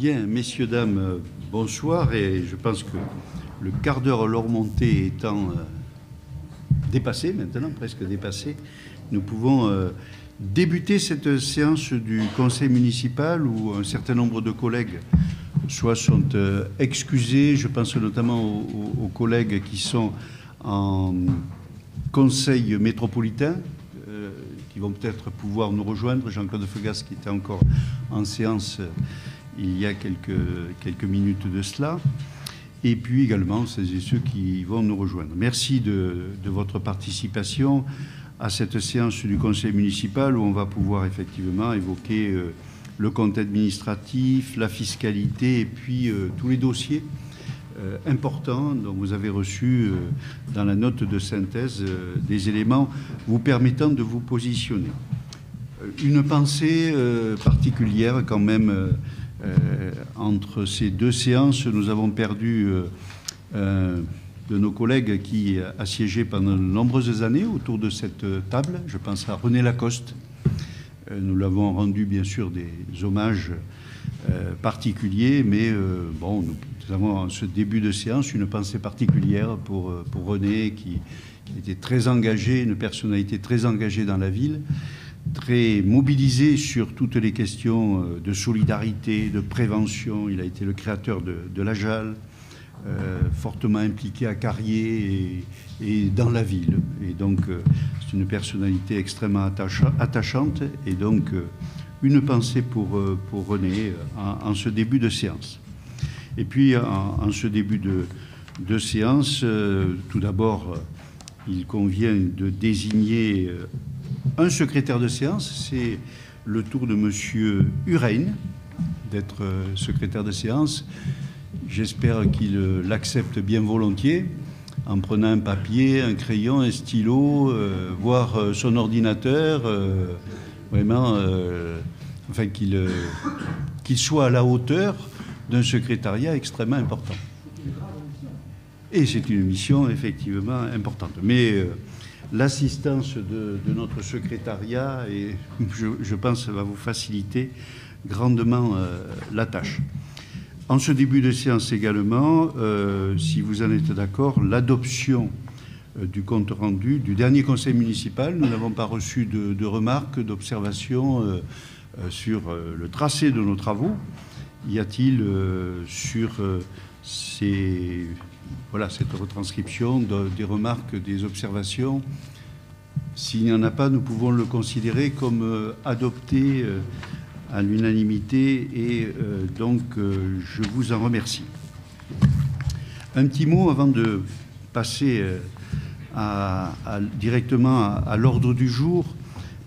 Bien, messieurs, dames, bonsoir. Et je pense que le quart d'heure l'heure montée étant dépassé maintenant, presque dépassé, nous pouvons débuter cette séance du conseil municipal où un certain nombre de collègues soit sont excusés. Je pense notamment aux collègues qui sont en conseil métropolitain, qui vont peut-être pouvoir nous rejoindre. Jean-Claude Feugas qui était encore en séance il y a quelques minutes de cela. Et puis également celles et ceux qui vont nous rejoindre. Merci de votre participation à cette séance du conseil municipal où on va pouvoir effectivement évoquer le compte administratif, la fiscalité et puis tous les dossiers importants dont vous avez reçu dans la note de synthèse des éléments vous permettant de vous positionner. Une pensée particulière quand même entre ces deux séances. Nous avons perdu de nos collègues qui a siégé pendant de nombreuses années autour de cette table. Je pense à René Lacoste. Nous l'avons rendu bien sûr des hommages particuliers, mais bon, nous avons en ce début de séance une pensée particulière pour René qui était très engagé, une personnalité très engagée dans la ville, très mobilisé sur toutes les questions de solidarité, de prévention. Il a été le créateur de la JAL, fortement impliqué à Carrier et dans la ville. Et donc, c'est une personnalité extrêmement attachante. Et donc, une pensée pour René en ce début de séance. Et puis, en ce début de séance, tout d'abord, il convient de désigner un secrétaire de séance. C'est le tour de Monsieur Urein d'être secrétaire de séance. J'espère qu'il l'accepte bien volontiers en prenant un papier, un crayon, un stylo, voire son ordinateur, vraiment, enfin qu'il soit à la hauteur d'un secrétariat extrêmement important. Et c'est une mission effectivement importante. Mais l'assistance de notre secrétariat, et je pense, va vous faciliter grandement la tâche. En ce début de séance également, si vous en êtes d'accord, l'adoption du compte rendu du dernier conseil municipal. Nous n'avons pas reçu de remarques, d'observations sur le tracé de nos travaux. Y a-t-il sur cette retranscription des remarques, des observations? S'il n'y en a pas, nous pouvons le considérer comme adopté à l'unanimité et donc je vous en remercie. Un petit mot avant de passer directement à l'ordre du jour,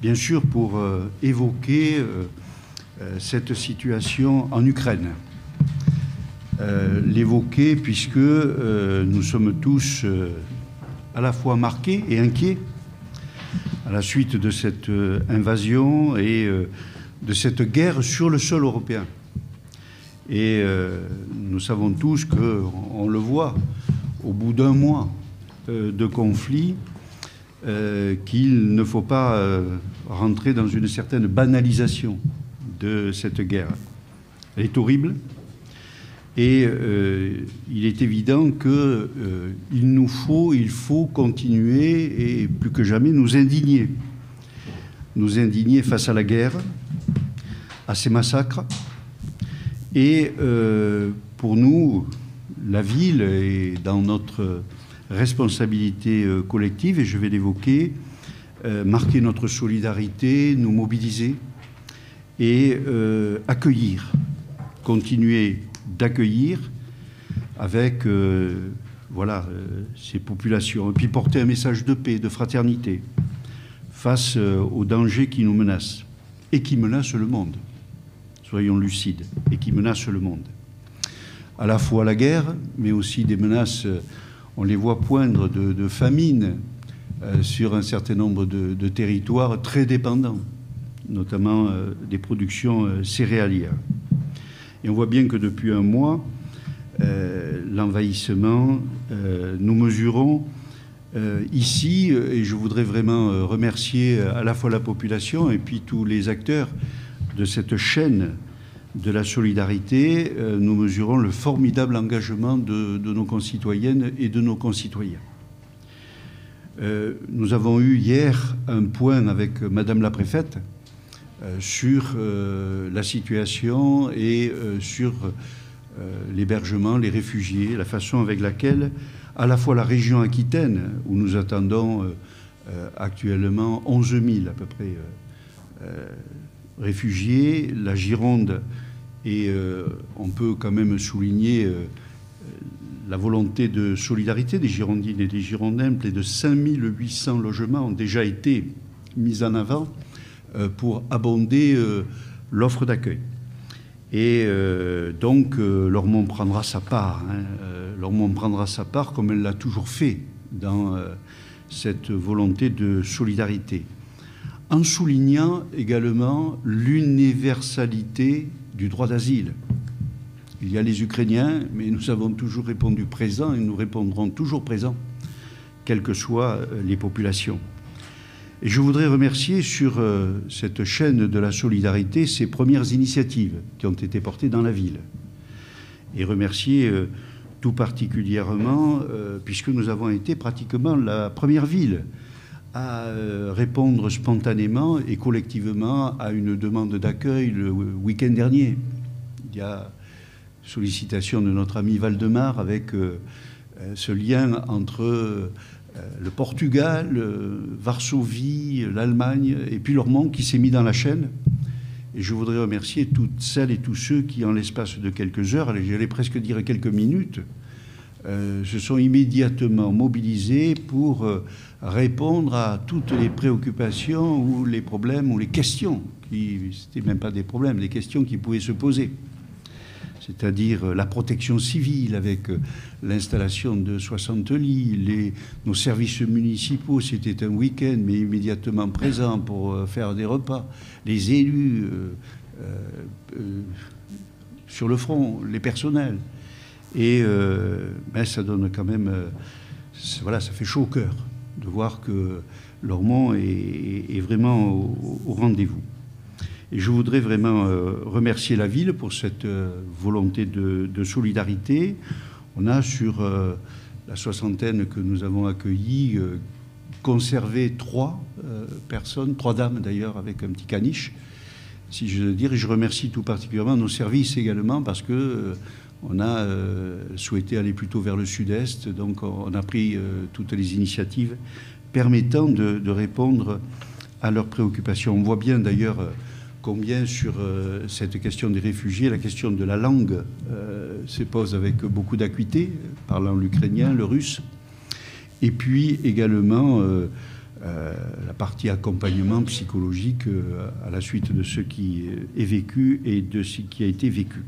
bien sûr pour évoquer cette situation en Ukraine. L'évoquer puisque nous sommes tous à la fois marqués et inquiets à la suite de cette invasion et de cette guerre sur le sol européen. Et nous savons tous qu'on le voit au bout d'un mois de conflit, qu'il ne faut pas rentrer dans une certaine banalisation de cette guerre. Elle est horrible et il est évident qu'il faut continuer et plus que jamais nous indigner face à la guerre, à ces massacres. Et pour nous, la ville est dans notre responsabilité collective, et je vais l'évoquer, marquer notre solidarité, nous mobiliser et accueillir, continuer d'accueillir avec ces populations, et puis porter un message de paix, de fraternité face aux dangers qui nous menacent et qui menacent le monde. Soyons lucides, et qui menacent le monde. À la fois la guerre, mais aussi des menaces, on les voit poindre, de famine sur un certain nombre de territoires très dépendants, notamment des productions céréalières. Et on voit bien que depuis un mois, l'envahissement, nous mesurons ici, et je voudrais vraiment remercier à la fois la population et puis tous les acteurs de cette chaîne de la solidarité, nous mesurons le formidable engagement de nos concitoyennes et de nos concitoyens. Nous avons eu hier un point avec Madame la préfète sur la situation et sur l'hébergement, les réfugiés, la façon avec laquelle à la fois la région Aquitaine, où nous attendons actuellement 11 000 à peu près réfugiés, la Gironde, et on peut quand même souligner la volonté de solidarité des Girondines et des Girondins. Près de 5800 logements ont déjà été mis en avant pour abonder l'offre d'accueil. Et donc, Lormont prendra sa part. Lormont prendra sa part comme elle l'a toujours fait dans cette volonté de solidarité, en soulignant également l'universalité du droit d'asile. Il y a les Ukrainiens, mais nous avons toujours répondu présent et nous répondrons toujours présent, quelles que soient les populations. Et je voudrais remercier sur cette chaîne de la solidarité ces premières initiatives qui ont été portées dans la ville. Et remercier tout particulièrement, puisque nous avons été pratiquement la première ville à répondre spontanément et collectivement à une demande d'accueil le week-end dernier. Il y a sollicitation de notre ami Valdemar avec ce lien entre le Portugal, Varsovie, l'Allemagne et puis Lormont qui s'est mis dans la chaîne. Et je voudrais remercier toutes celles et tous ceux qui, en l'espace de quelques heures, j'allais presque dire quelques minutes, se sont immédiatement mobilisés pour répondre à toutes les préoccupations ou les problèmes ou les questions, c'était même pas des problèmes, les questions qui pouvaient se poser. C'est-à-dire la protection civile avec l'installation de 60 lits, nos services municipaux, c'était un week-end, mais immédiatement présents pour faire des repas, les élus sur le front, les personnels. Et ça donne quand même, voilà, ça fait chaud au cœur de voir que Lormont est vraiment au rendez-vous. Et je voudrais vraiment remercier la ville pour cette volonté de solidarité. On a sur la soixantaine que nous avons accueillis conservé 3 personnes, 3 dames d'ailleurs avec un petit caniche, si je veux dire. Et je remercie tout particulièrement nos services également parce que on a souhaité aller plutôt vers le sud-est, donc on a pris toutes les initiatives permettant de répondre à leurs préoccupations. On voit bien d'ailleurs combien sur cette question des réfugiés, la question de la langue se pose avec beaucoup d'acuité, parlant l'ukrainien, le russe, et puis également la partie accompagnement psychologique à la suite de ce qui est vécu et de ce qui a été vécu.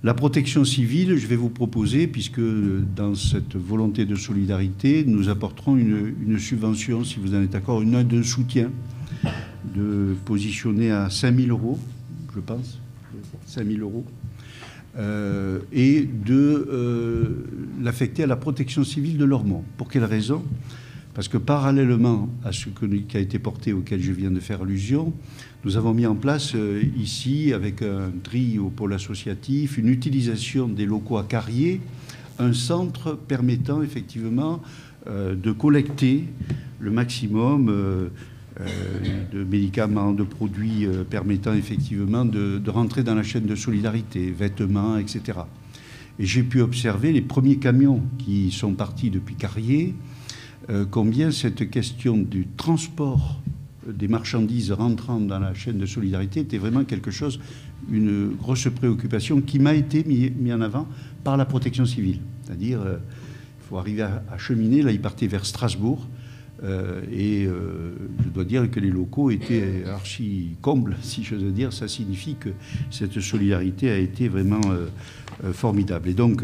La protection civile, je vais vous proposer, puisque dans cette volonté de solidarité, nous apporterons une subvention, si vous en êtes d'accord, une aide de soutien, de positionner à 5 000 €, je pense, 5 000 €, et de l'affecter à la protection civile de Lormont. Pour quelle raison? Parce que parallèlement à ce qui a été porté, auquel je viens de faire allusion, nous avons mis en place ici, avec un tri au pôle associatif, une utilisation des locaux à Carrier, un centre permettant effectivement de collecter le maximum de médicaments, de produits permettant effectivement de rentrer dans la chaîne de solidarité, vêtements, etc. Et j'ai pu observer les premiers camions qui sont partis depuis Carrier, combien cette question du transport des marchandises rentrant dans la chaîne de solidarité était vraiment quelque chose, une grosse préoccupation qui m'a été mis en avant par la protection civile. C'est-à-dire, il faut arriver à cheminer. Là, ils partaient vers Strasbourg. Et je dois dire que les locaux étaient archi combles, si je veux dire. Ça signifie que cette solidarité a été vraiment formidable. Et donc,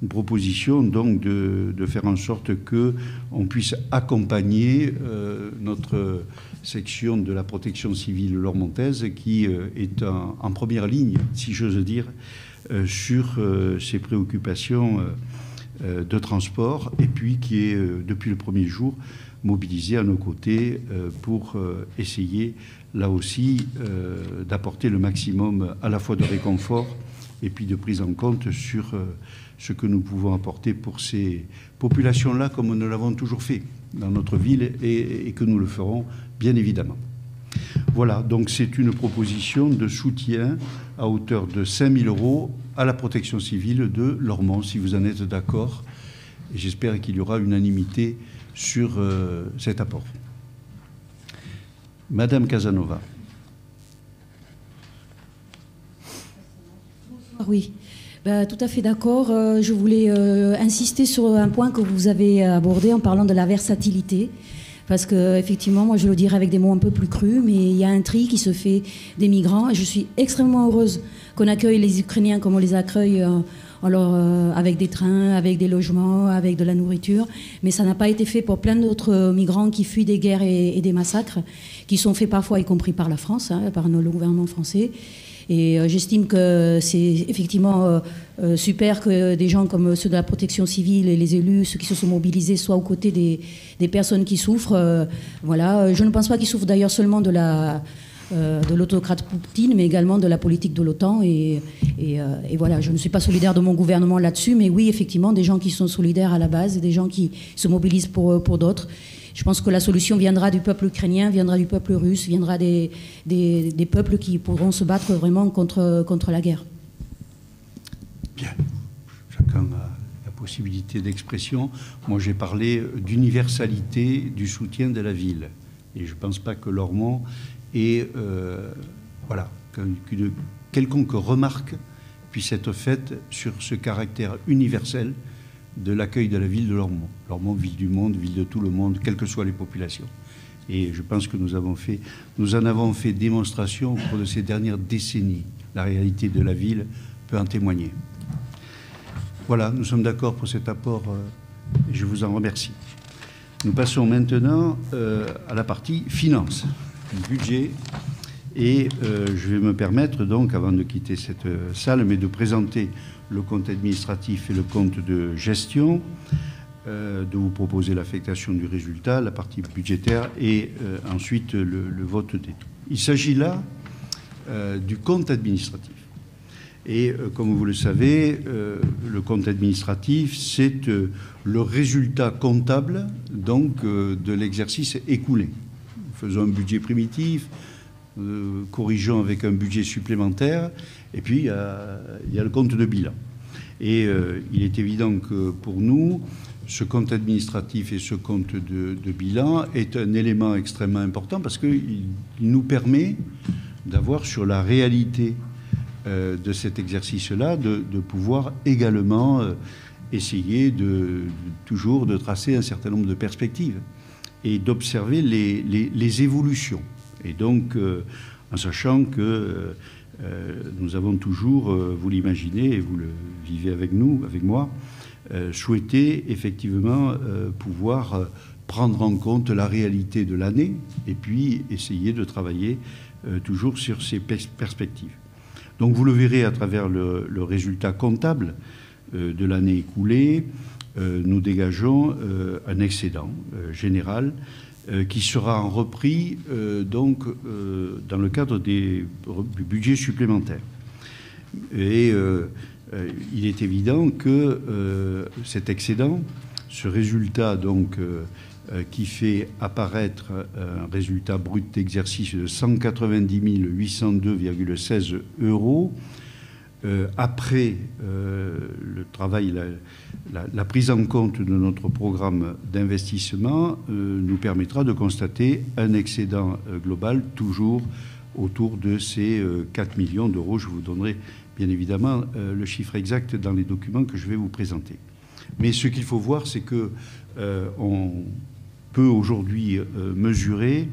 une proposition donc de faire en sorte qu'on puisse accompagner notre section de la protection civile lormontaise qui est en première ligne, si j'ose dire, sur ces préoccupations de transport, et puis qui est, depuis le premier jour, mobilisé à nos côtés pour essayer, là aussi, d'apporter le maximum à la fois de réconfort et puis de prise en compte sur ce que nous pouvons apporter pour ces populations-là, comme nous l'avons toujours fait dans notre ville et que nous le ferons, bien évidemment. Voilà, donc c'est une proposition de soutien à hauteur de 5 000 € à la protection civile de Lormont, si vous en êtes d'accord. Et j'espère qu'il y aura unanimité sur cet apport. Madame Casanova. Oui, tout à fait d'accord. Je voulais insister sur un point que vous avez abordé en parlant de la versatilité. Parce qu'effectivement, moi je le dirais avec des mots un peu plus crus, mais il y a un tri qui se fait des migrants. Et je suis extrêmement heureuse qu'on accueille les Ukrainiens comme on les accueille avec des trains, avec des logements, avec de la nourriture. Mais ça n'a pas été fait pour plein d'autres migrants qui fuient des guerres et des massacres, qui sont faits parfois, y compris par la France, par le gouvernement français. Et j'estime que c'est effectivement super que des gens comme ceux de la protection civile et les élus, ceux qui se sont mobilisés, soient aux côtés des personnes qui souffrent. Voilà. Je ne pense pas qu'ils souffrent d'ailleurs seulement de l'autocrate Poutine, mais également de la politique de l'OTAN. Et voilà, je ne suis pas solidaire de mon gouvernement là-dessus, mais oui, effectivement, des gens qui sont solidaires à la base, des gens qui se mobilisent pour d'autres. Je pense que la solution viendra du peuple ukrainien, viendra du peuple russe, viendra des peuples qui pourront se battre vraiment contre la guerre. Bien. Chacun a la possibilité d'expression. Moi, j'ai parlé d'universalité du soutien de la ville. Et je ne pense pas que Lormont ait qu'une quelconque remarque puisse être faite sur ce caractère universel de l'accueil de la ville de Lormont. Lormont, ville du monde, ville de tout le monde, quelles que soient les populations. Et je pense que nous en avons fait démonstration au cours de ces dernières décennies. La réalité de la ville peut en témoigner. Voilà, nous sommes d'accord pour cet apport et je vous en remercie. Nous passons maintenant à la partie finances, budget. Et je vais me permettre donc, avant de quitter cette salle, mais de présenter le compte administratif et le compte de gestion, de vous proposer l'affectation du résultat, la partie budgétaire et ensuite le vote des taux. Il s'agit là du compte administratif. Et comme vous le savez, le compte administratif, c'est le résultat comptable donc, de l'exercice écoulé. Faisons un budget primitif, corrigeons avec un budget supplémentaire, et puis il y a le compte de bilan. Et il est évident que pour nous, ce compte administratif et ce compte de bilan est un élément extrêmement important parce qu'il nous permet d'avoir sur la réalité de cet exercice-là, de pouvoir également essayer toujours de tracer un certain nombre de perspectives et d'observer les évolutions. Et donc, en sachant que nous avons toujours, vous l'imaginez et vous le vivez avec moi, souhaité effectivement pouvoir prendre en compte la réalité de l'année et puis essayer de travailler toujours sur ces perspectives. Donc vous le verrez à travers le résultat comptable de l'année écoulée, nous dégageons un excédent général qui sera repris donc dans le cadre du budget supplémentaire. Et il est évident que cet excédent, ce résultat donc qui fait apparaître un résultat brut d'exercice de 190 802,16 €, après le travail, la prise en compte de notre programme d'investissement nous permettra de constater un excédent global toujours autour de ces 4 millions d'euros. Je vous donnerai bien évidemment le chiffre exact dans les documents que je vais vous présenter. Mais ce qu'il faut voir, c'est que on peut aujourd'hui mesurer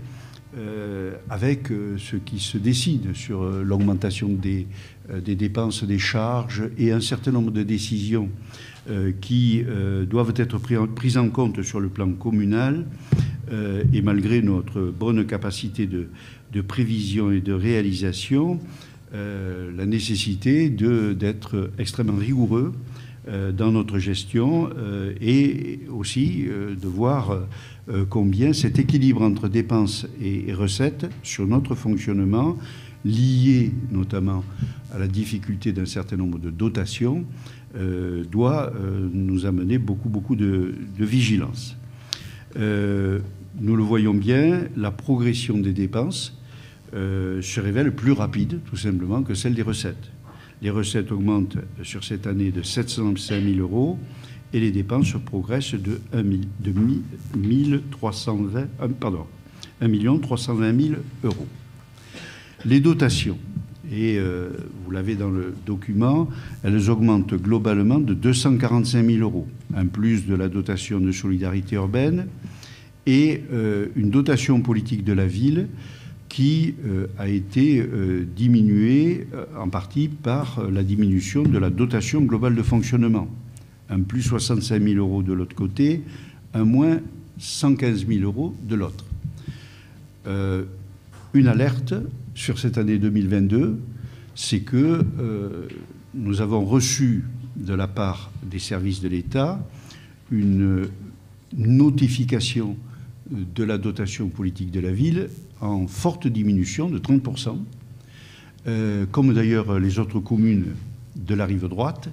avec ce qui se décide sur l'augmentation des dépenses, des charges et un certain nombre de décisions qui doivent être prises en compte sur le plan communal et malgré notre bonne capacité de prévision et de réalisation, la nécessité d'être extrêmement rigoureux dans notre gestion et aussi de voir combien cet équilibre entre dépenses et recettes sur notre fonctionnement, lié notamment à la difficulté d'un certain nombre de dotations, doit nous amener beaucoup de vigilance. Nous le voyons bien, la progression des dépenses se révèle plus rapide, tout simplement, que celle des recettes. Les recettes augmentent sur cette année de 705 000 euros et les dépenses progressent de 1 320 000 euros. Les dotations, et vous l'avez dans le document, elles augmentent globalement de 245 000 euros, en plus de la dotation de solidarité urbaine et une dotation politique de la ville qui a été diminuée en partie par la diminution de la dotation globale de fonctionnement. Un plus 65 000 euros de l'autre côté, un moins 115 000 euros de l'autre. Une alerte sur cette année 2022, c'est que nous avons reçu de la part des services de l'État une notification de la dotation politique de la ville en forte diminution de 30%, comme d'ailleurs les autres communes de la rive droite,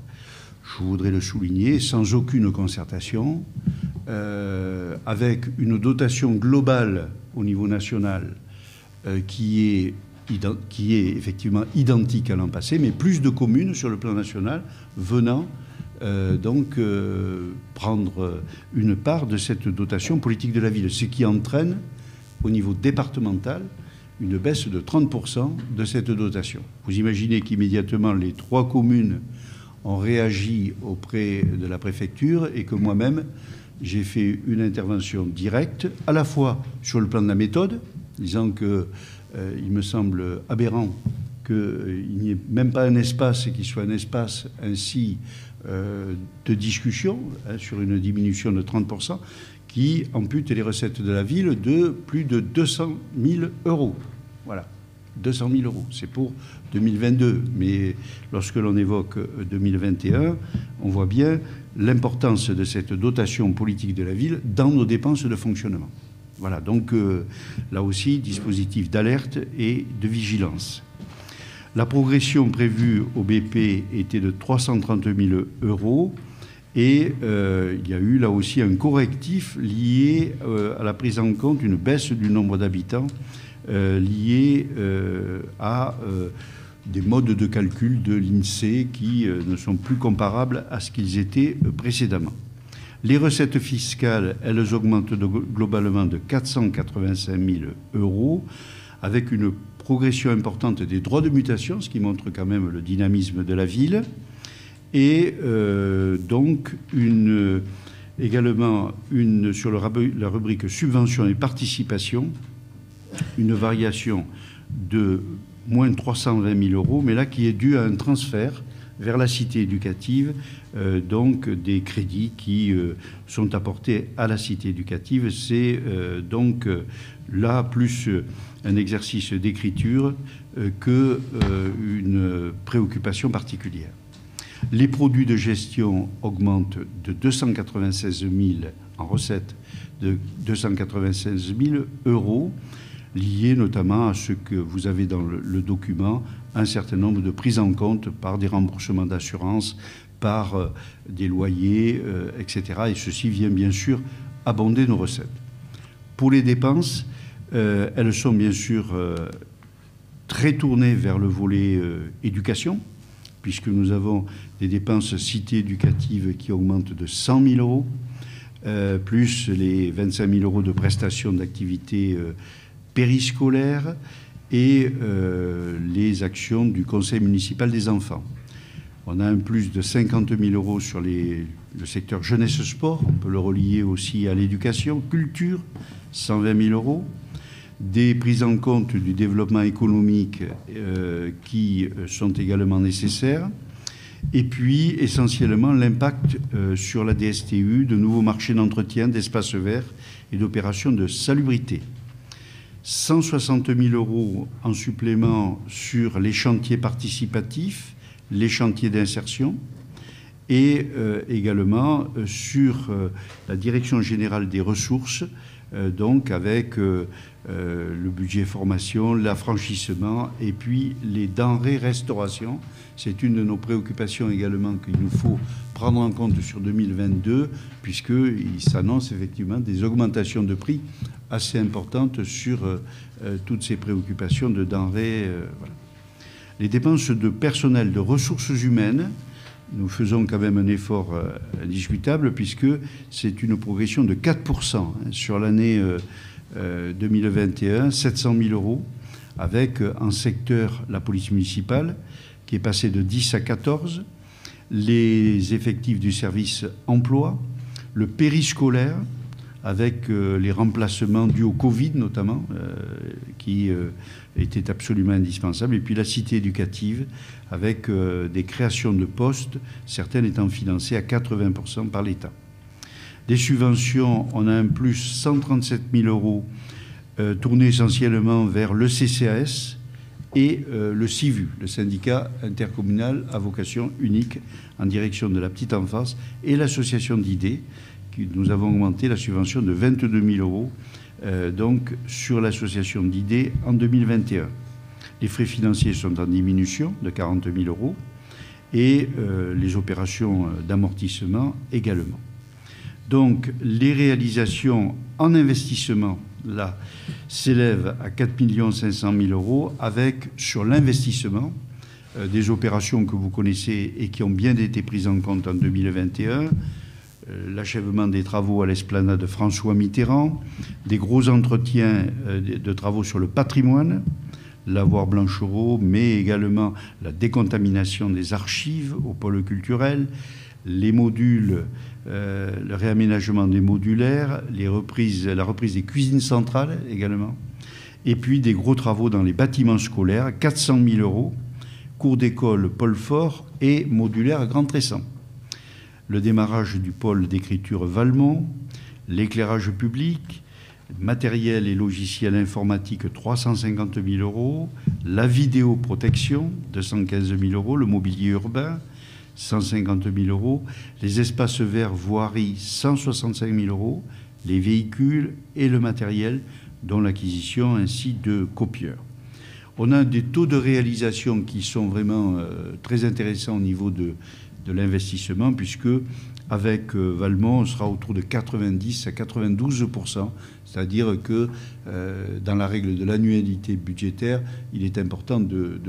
je voudrais le souligner, sans aucune concertation, avec une dotation globale au niveau national qui est effectivement identique à l'an passé, mais plus de communes sur le plan national venant prendre une part de cette dotation politique de la ville, ce qui entraîne au niveau départemental une baisse de 30% de cette dotation. Vous imaginez qu'immédiatement les 3 communes ont réagi auprès de la préfecture et que moi-même j'ai fait une intervention directe, à la fois sur le plan de la méthode, disant qu'il me semble aberrant qu'il n'y ait même pas un espace qui soit un espace ainsi de discussion sur une diminution de 30% qui ampute les recettes de la ville de plus de 200 000 euros. Voilà, 200 000 euros, c'est pour 2022. Mais lorsque l'on évoque 2021, on voit bien l'importance de cette dotation politique de la ville dans nos dépenses de fonctionnement. Voilà, donc là aussi, dispositif d'alerte et de vigilance. La progression prévue au BP était de 330 000 euros et il y a eu là aussi un correctif lié à la prise en compte d'une baisse du nombre d'habitants lié à des modes de calcul de l'INSEE qui ne sont plus comparables à ce qu'ils étaient précédemment. Les recettes fiscales, elles augmentent globalement de 485 000 euros avec une progression importante des droits de mutation, ce qui montre quand même le dynamisme de la ville, et donc également sur la rubrique subventions et participation, une variation de moins 320 000 euros, mais là qui est due à un transfert vers la cité éducative, donc des crédits qui sont apportés à la cité éducative. C'est donc là plus un exercice d'écriture qu'une préoccupation particulière. Les produits de gestion augmentent de 296 000 en recettes, de 296 000 euros, liés notamment à ce que vous avez dans le document, un certain nombre de prises en compte par des remboursements d'assurance, par des loyers, etc. Et ceci vient bien sûr abonder nos recettes. Pour les dépenses, elles sont bien sûr très tournées vers le volet éducation, puisque nous avons des dépenses cité éducative qui augmentent de 100 000 euros, plus les 25 000 euros de prestations d'activité périscolaire et les actions du conseil municipal des enfants. On a un plus de 50 000 euros sur le secteur jeunesse-sport, on peut le relier aussi à l'éducation, culture, 120 000 euros, des prises en compte du développement économique qui sont également nécessaires, et puis essentiellement l'impact sur la DSTU de nouveaux marchés d'entretien, d'espaces verts et d'opérations de salubrité. 160 000 euros en supplément sur les chantiers participatifs, les chantiers d'insertion, et également sur la Direction générale des ressources, donc avec le budget formation, l'affranchissement et puis les denrées restauration. C'est une de nos préoccupations également qu'il nous faut prendre en compte sur 2022, puisqu'il s'annonce effectivement des augmentations de prix assez importantes sur toutes ces préoccupations de denrées. Voilà. Les dépenses de personnel, de ressources humaines, nous faisons quand même un effort indiscutable, puisque c'est une progression de 4% sur l'année 2021, 700 000 euros, avec en secteur la police municipale, qui est passée de 10 à 14, les effectifs du service emploi, le périscolaire, avec les remplacements dus au Covid notamment, qui étaient absolument indispensables, et puis la cité éducative, avec des créations de postes, certaines étant financées à 80% par l'État. Des subventions, on a un plus 137 000 euros tournés essentiellement vers le CCAS et le CIVU, le syndicat intercommunal à vocation unique en direction de la petite enfance, et l'association d'idées. Nous avons augmenté la subvention de 22 000 euros donc sur l'association d'idées en 2021. Les frais financiers sont en diminution de 40 000 euros et les opérations d'amortissement également. Donc les réalisations en investissement là s'élèvent à 4 500 000 euros, avec sur l'investissement des opérations que vous connaissez et qui ont bien été prises en compte en 2021. L'achèvement des travaux à l'esplanade François Mitterrand, des gros entretiens de travaux sur le patrimoine, l'avoir Blanchereau, mais également la décontamination des archives au pôle culturel, les modules, le réaménagement des modulaires, la reprise des cuisines centrales également, et puis des gros travaux dans les bâtiments scolaires, 400 000 euros, cours d'école Paul Fort et modulaire Grand Tressan. Le démarrage du pôle d'écriture Valmont, l'éclairage public, matériel et logiciel informatique 350 000 euros, la vidéoprotection 215 000 euros, le mobilier urbain 150 000 euros, les espaces verts voirie 165 000 euros, les véhicules et le matériel dont l'acquisition ainsi de copieurs. On a des taux de réalisation qui sont vraiment très intéressants au niveau de l'investissement, puisque avec Valmont, on sera autour de 90 à 92%, c'est-à-dire que dans la règle de l'annualité budgétaire, il est important de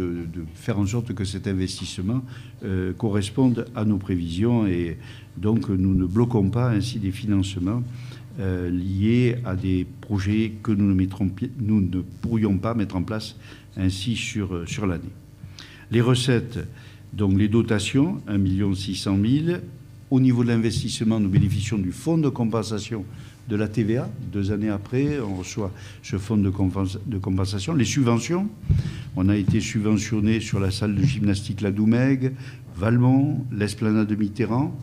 faire en sorte que cet investissement corresponde à nos prévisions, et donc nous ne bloquons pas ainsi des financements liés à des projets que nous ne pourrions pas mettre en place ainsi sur l'année. Les recettes, donc les dotations, 1 600 000. Au niveau de l'investissement, nous bénéficions du fonds de compensation de la TVA. 2 années après, on reçoit ce fonds de compensation. Les subventions, on a été subventionné sur la salle de gymnastique La Doumègue, Valmont, l'esplanade de Mitterrand,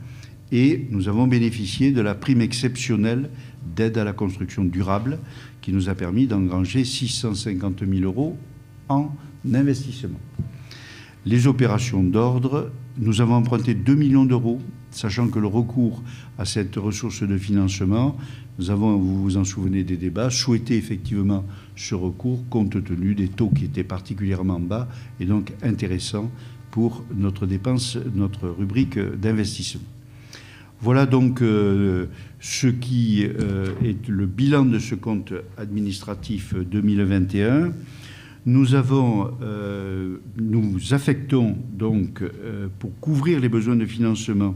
et nous avons bénéficié de la prime exceptionnelle d'aide à la construction durable qui nous a permis d'engranger 650 000 euros en investissement. Les opérations d'ordre, nous avons emprunté 2 millions d'euros, sachant que le recours à cette ressource de financement, nous avons, vous vous en souvenez des débats, souhaité effectivement ce recours compte tenu des taux qui étaient particulièrement bas et donc intéressants pour notre dépense, notre rubrique d'investissement. Voilà donc ce qui est le bilan de ce compte administratif 2021. Nous affectons donc, pour couvrir les besoins de financement,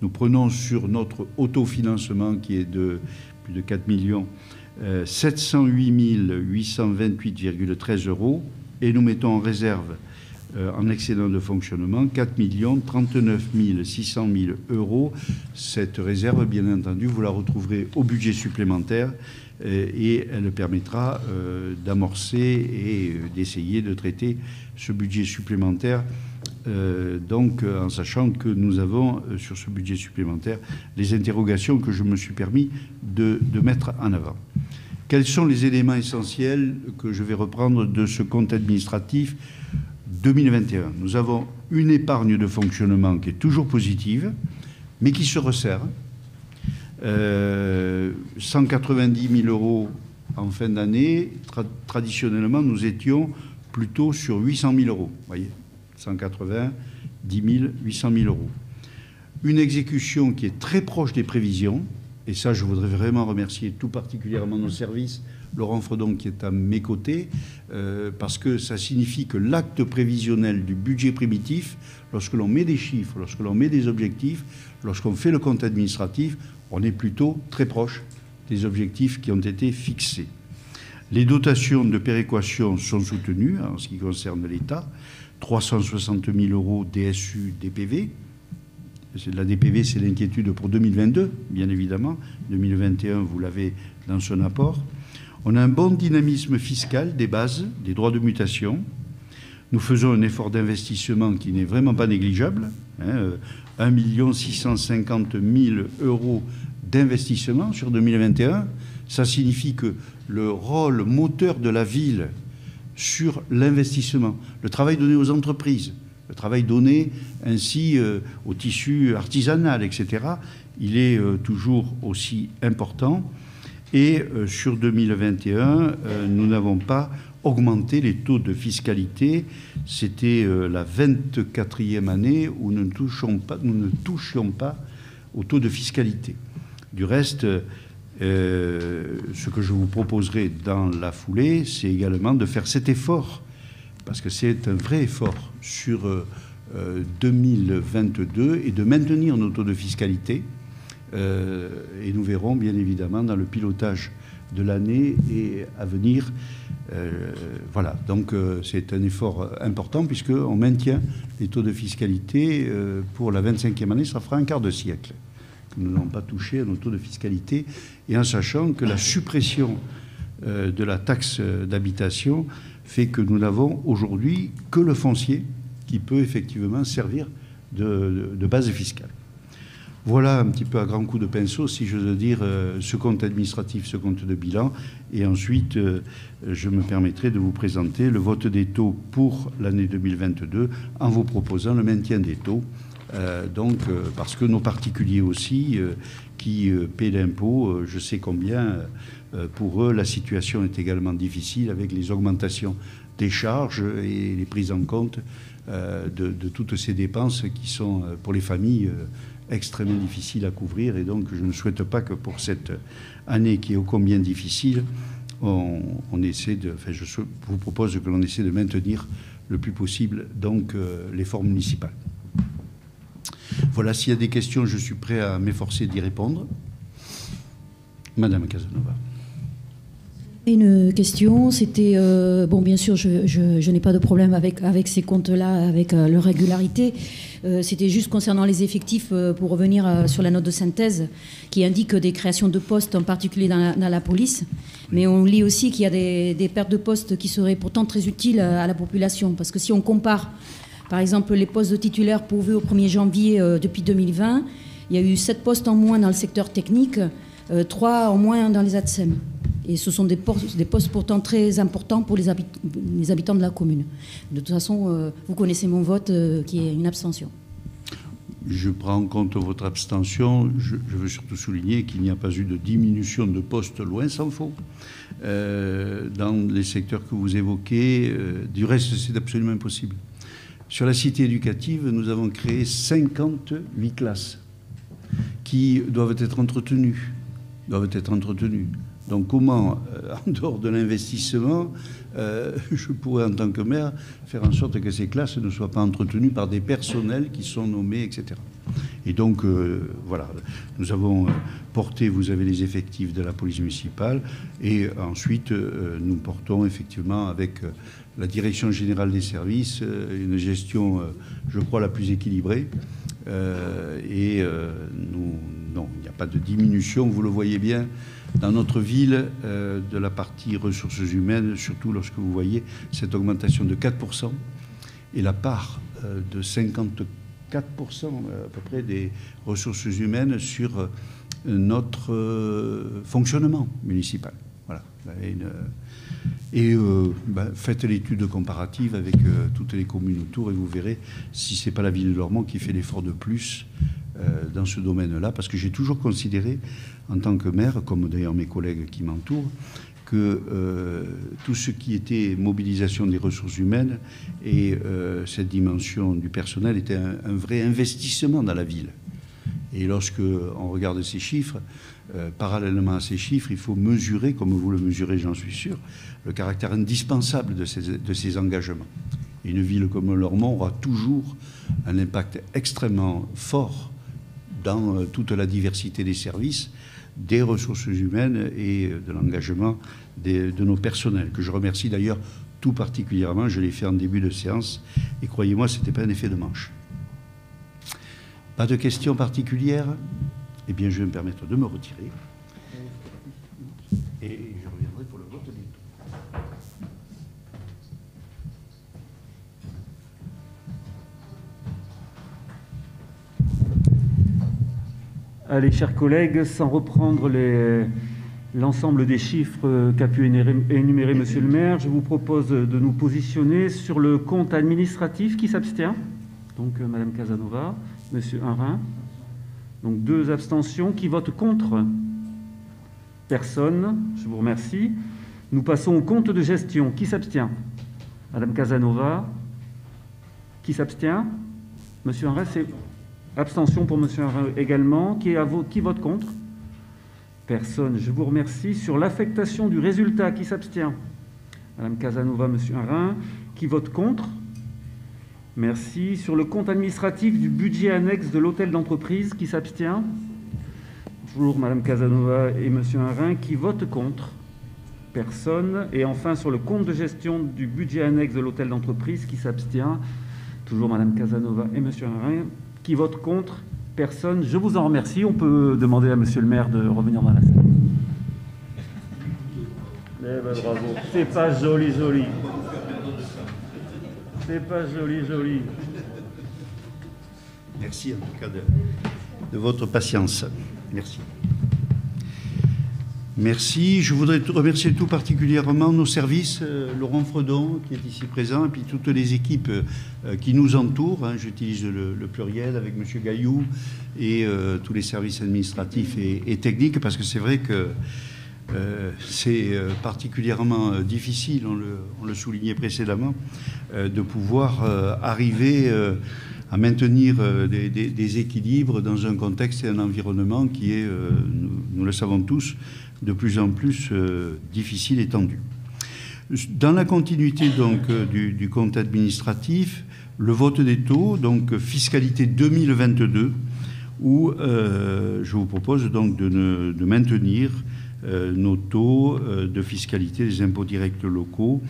nous prenons sur notre autofinancement qui est de plus de 4 millions, 708 828,13 euros, et nous mettons en réserve, en excédent de fonctionnement, 4 039 600 000 euros. Cette réserve, bien entendu, vous la retrouverez au budget supplémentaire, et elle permettra d'amorcer et d'essayer de traiter ce budget supplémentaire, donc en sachant que nous avons sur ce budget supplémentaire les interrogations que je me suis permis de mettre en avant. Quels sont les éléments essentiels que je vais reprendre de ce compte administratif 2021? Nous avons une épargne de fonctionnement qui est toujours positive, mais qui se resserre. 190 000 euros en fin d'année. Traditionnellement, nous étions plutôt sur 800 000 euros. Vous voyez, 180, 10 000, 800 000 euros. Une exécution qui est très proche des prévisions. Et ça, je voudrais vraiment remercier tout particulièrement nos services, Laurent Fredon qui est à mes côtés, parce que ça signifie que l'acte prévisionnel du budget primitif, lorsque l'on met des chiffres, lorsque l'on met des objectifs, lorsqu'on fait le compte administratif, on est plutôt très proche des objectifs qui ont été fixés. Les dotations de péréquation sont soutenues en ce qui concerne l'État, 360 000 euros DSU, DPV. La DPV, c'est l'inquiétude pour 2022, bien évidemment. 2021, vous l'avez dans son apport. On a un bon dynamisme fiscal des bases, des droits de mutation. Nous faisons un effort d'investissement qui n'est vraiment pas négligeable. 1 650 000 euros d'investissement sur 2021. Ça signifie que le rôle moteur de la ville sur l'investissement, le travail donné aux entreprises, le travail donné ainsi au tissu artisanal, etc., il est toujours aussi important. Et sur 2021, nous n'avons pas augmenté les taux de fiscalité. C'était la 24e année où nous ne touchions pas au taux de fiscalité. Du reste, ce que je vous proposerai dans la foulée, c'est également de faire cet effort, parce que c'est un vrai effort sur 2022, et de maintenir nos taux de fiscalité. Et nous verrons bien évidemment dans le pilotage de l'année et à venir. Voilà, donc c'est un effort important puisqu'on maintient les taux de fiscalité pour la 25e année, ça fera un quart de siècle que nous n'avons pas touché à nos taux de fiscalité, et en sachant que la suppression de la taxe d'habitation fait que nous n'avons aujourd'hui que le foncier qui peut effectivement servir de base fiscale. Voilà un petit peu à grands coups de pinceau, si j'ose dire, ce compte administratif, ce compte de bilan. Et ensuite, je me permettrai de vous présenter le vote des taux pour l'année 2022 en vous proposant le maintien des taux. Parce que nos particuliers aussi, qui paient l'impôt, je sais combien, pour eux, la situation est également difficile avec les augmentations des charges et les prises en compte de toutes ces dépenses qui sont, pour les familles, extrêmement difficiles à couvrir. Et donc, je ne souhaite pas que pour cette année qui est ô combien difficile, on essaie de... Enfin, je vous propose que l'on essaie de maintenir le plus possible donc l'effort municipal. Voilà, s'il y a des questions, je suis prêt à m'efforcer d'y répondre. Madame Casanova. Une question, c'était... bon, bien sûr, je n'ai pas de problème avec ces comptes-là, avec leur régularité. C'était juste concernant les effectifs, pour revenir sur la note de synthèse, qui indique des créations de postes, en particulier dans la police. Mais on lit aussi qu'il y a des pertes de postes qui seraient pourtant très utiles à la population. Parce que si on compare... Par exemple, les postes de titulaires pourvus au 1er janvier depuis 2020, il y a eu 7 postes en moins dans le secteur technique, 3 en moins dans les ATSEM. Et ce sont des postes pourtant très importants pour les habitants de la commune. De toute façon, vous connaissez mon vote, qui est une abstention. Je prends en compte votre abstention. Je veux surtout souligner qu'il n'y a pas eu de diminution de postes, loin s'en faut, dans les secteurs que vous évoquez. Du reste, c'est absolument impossible. Sur la cité éducative, nous avons créé 58 classes qui doivent être entretenues. Donc comment, en dehors de l'investissement, je pourrais, en tant que maire, faire en sorte que ces classes ne soient pas entretenues par des personnels qui sont nommés, etc. Et donc, voilà, nous avons porté, vous avez les effectifs de la police municipale, et ensuite, nous portons effectivement avec la Direction générale des services une gestion, je crois, la plus équilibrée. Non, il n'y a pas de diminution, vous le voyez bien, dans notre ville, de la partie ressources humaines, surtout lorsque vous voyez cette augmentation de 4% et la part de 54% à peu près des ressources humaines sur notre fonctionnement municipal. Voilà, Et faites l'étude comparative avec toutes les communes autour et vous verrez si ce n'est pas la ville de Lormont qui fait l'effort de plus dans ce domaine-là. Parce que j'ai toujours considéré, en tant que maire, comme d'ailleurs mes collègues qui m'entourent, que tout ce qui était mobilisation des ressources humaines et cette dimension du personnel était un vrai investissement dans la ville. Et lorsque on regarde ces chiffres, parallèlement à ces chiffres, il faut mesurer, comme vous le mesurez, j'en suis sûr, le caractère indispensable de ces engagements. Et une ville comme Lormont aura toujours un impact extrêmement fort dans toute la diversité des services, des ressources humaines et de l'engagement de nos personnels, que je remercie d'ailleurs tout particulièrement. Je l'ai fait en début de séance et croyez-moi, ce n'était pas un effet de manche. Pas de questions particulières? Eh bien, je vais me permettre de me retirer. Et je reviendrai pour le vote des taux. Allez, chers collègues, sans reprendre l'ensemble des chiffres qu'a pu énumérer Monsieur le maire, je vous propose de nous positionner sur le compte administratif. Qui s'abstient? Donc, Madame Casanova, Monsieur Hunrin. Donc 2 abstentions. Qui vote contre? Personne. Je vous remercie. Nous passons au compte de gestion. Qui s'abstient? Madame Casanova. Qui s'abstient? Monsieur Hunrin, c'est abstention pour Monsieur Hunrin également. Qui vote contre? Personne. Je vous remercie. Sur l'affectation du résultat, qui s'abstient? Madame Casanova, Monsieur Hunrin. Qui vote contre? Merci. Sur le compte administratif du budget annexe de l'hôtel d'entreprise, qui s'abstient? Toujours Madame Casanova et Monsieur Hunrin. Qui vote contre? Personne. Et enfin, sur le compte de gestion du budget annexe de l'hôtel d'entreprise, qui s'abstient? Toujours Madame Casanova et Monsieur Hunrin. Qui vote contre? Personne. Je vous en remercie. On peut demander à Monsieur le maire de revenir dans la salle. Eh ben, bravo. C'est pas joli, joli. C'est pas joli, joli. Merci en tout cas de votre patience. Merci. Merci. Je voudrais remercier tout particulièrement nos services, Laurent Fredon qui est ici présent, et puis toutes les équipes qui nous entourent. J'utilise le pluriel avec M. Gaillou et tous les services administratifs et techniques, parce que c'est vrai que c'est particulièrement difficile, on le soulignait précédemment, de pouvoir arriver à maintenir des équilibres dans un contexte et un environnement qui est, nous le savons tous, de plus en plus difficile et tendu. Dans la continuité donc du compte administratif, le vote des taux, donc fiscalité 2022, où je vous propose donc de maintenir nos taux de fiscalité des impôts directs locaux,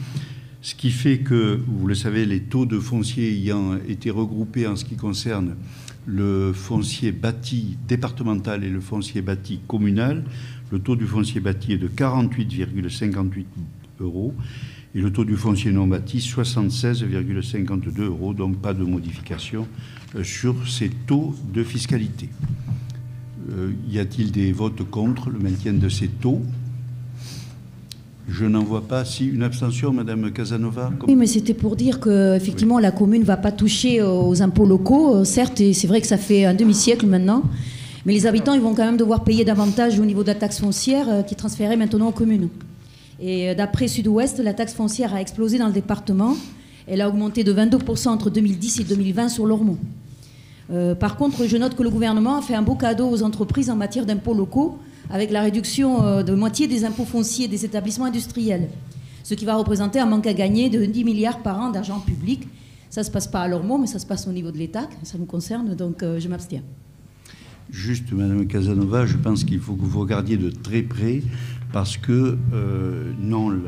ce qui fait que, vous le savez, les taux de foncier ayant été regroupés en ce qui concerne le foncier bâti départemental et le foncier bâti communal, le taux du foncier bâti est de 48,58 € et le taux du foncier non bâti 76,52 €, donc pas de modification sur ces taux de fiscalité. Y a-t-il des votes contre le maintien de ces taux? Je n'en vois pas. Si, une abstention, Madame Casanova. Oui, mais c'était pour dire qu'effectivement, la commune ne va pas toucher aux impôts locaux. Certes, et c'est vrai que ça fait un demi-siècle maintenant, mais les habitants, ils vont quand même devoir payer davantage au niveau de la taxe foncière qui est transférée maintenant aux communes. Et d'après Sud-Ouest, la taxe foncière a explosé dans le département. Elle a augmenté de 22% entre 2010 et 2020 sur Lormont. Par contre, je note que le gouvernement a fait un beau cadeau aux entreprises en matière d'impôts locaux, avec la réduction de moitié des impôts fonciers des établissements industriels, ce qui va représenter un manque à gagner de 10 milliards par an d'argent public. Ça ne se passe pas à Lormont, mais ça se passe au niveau de l'État, ça nous concerne, donc je m'abstiens. Juste, Madame Casanova, je pense qu'il faut que vous regardiez de très près, parce que non, la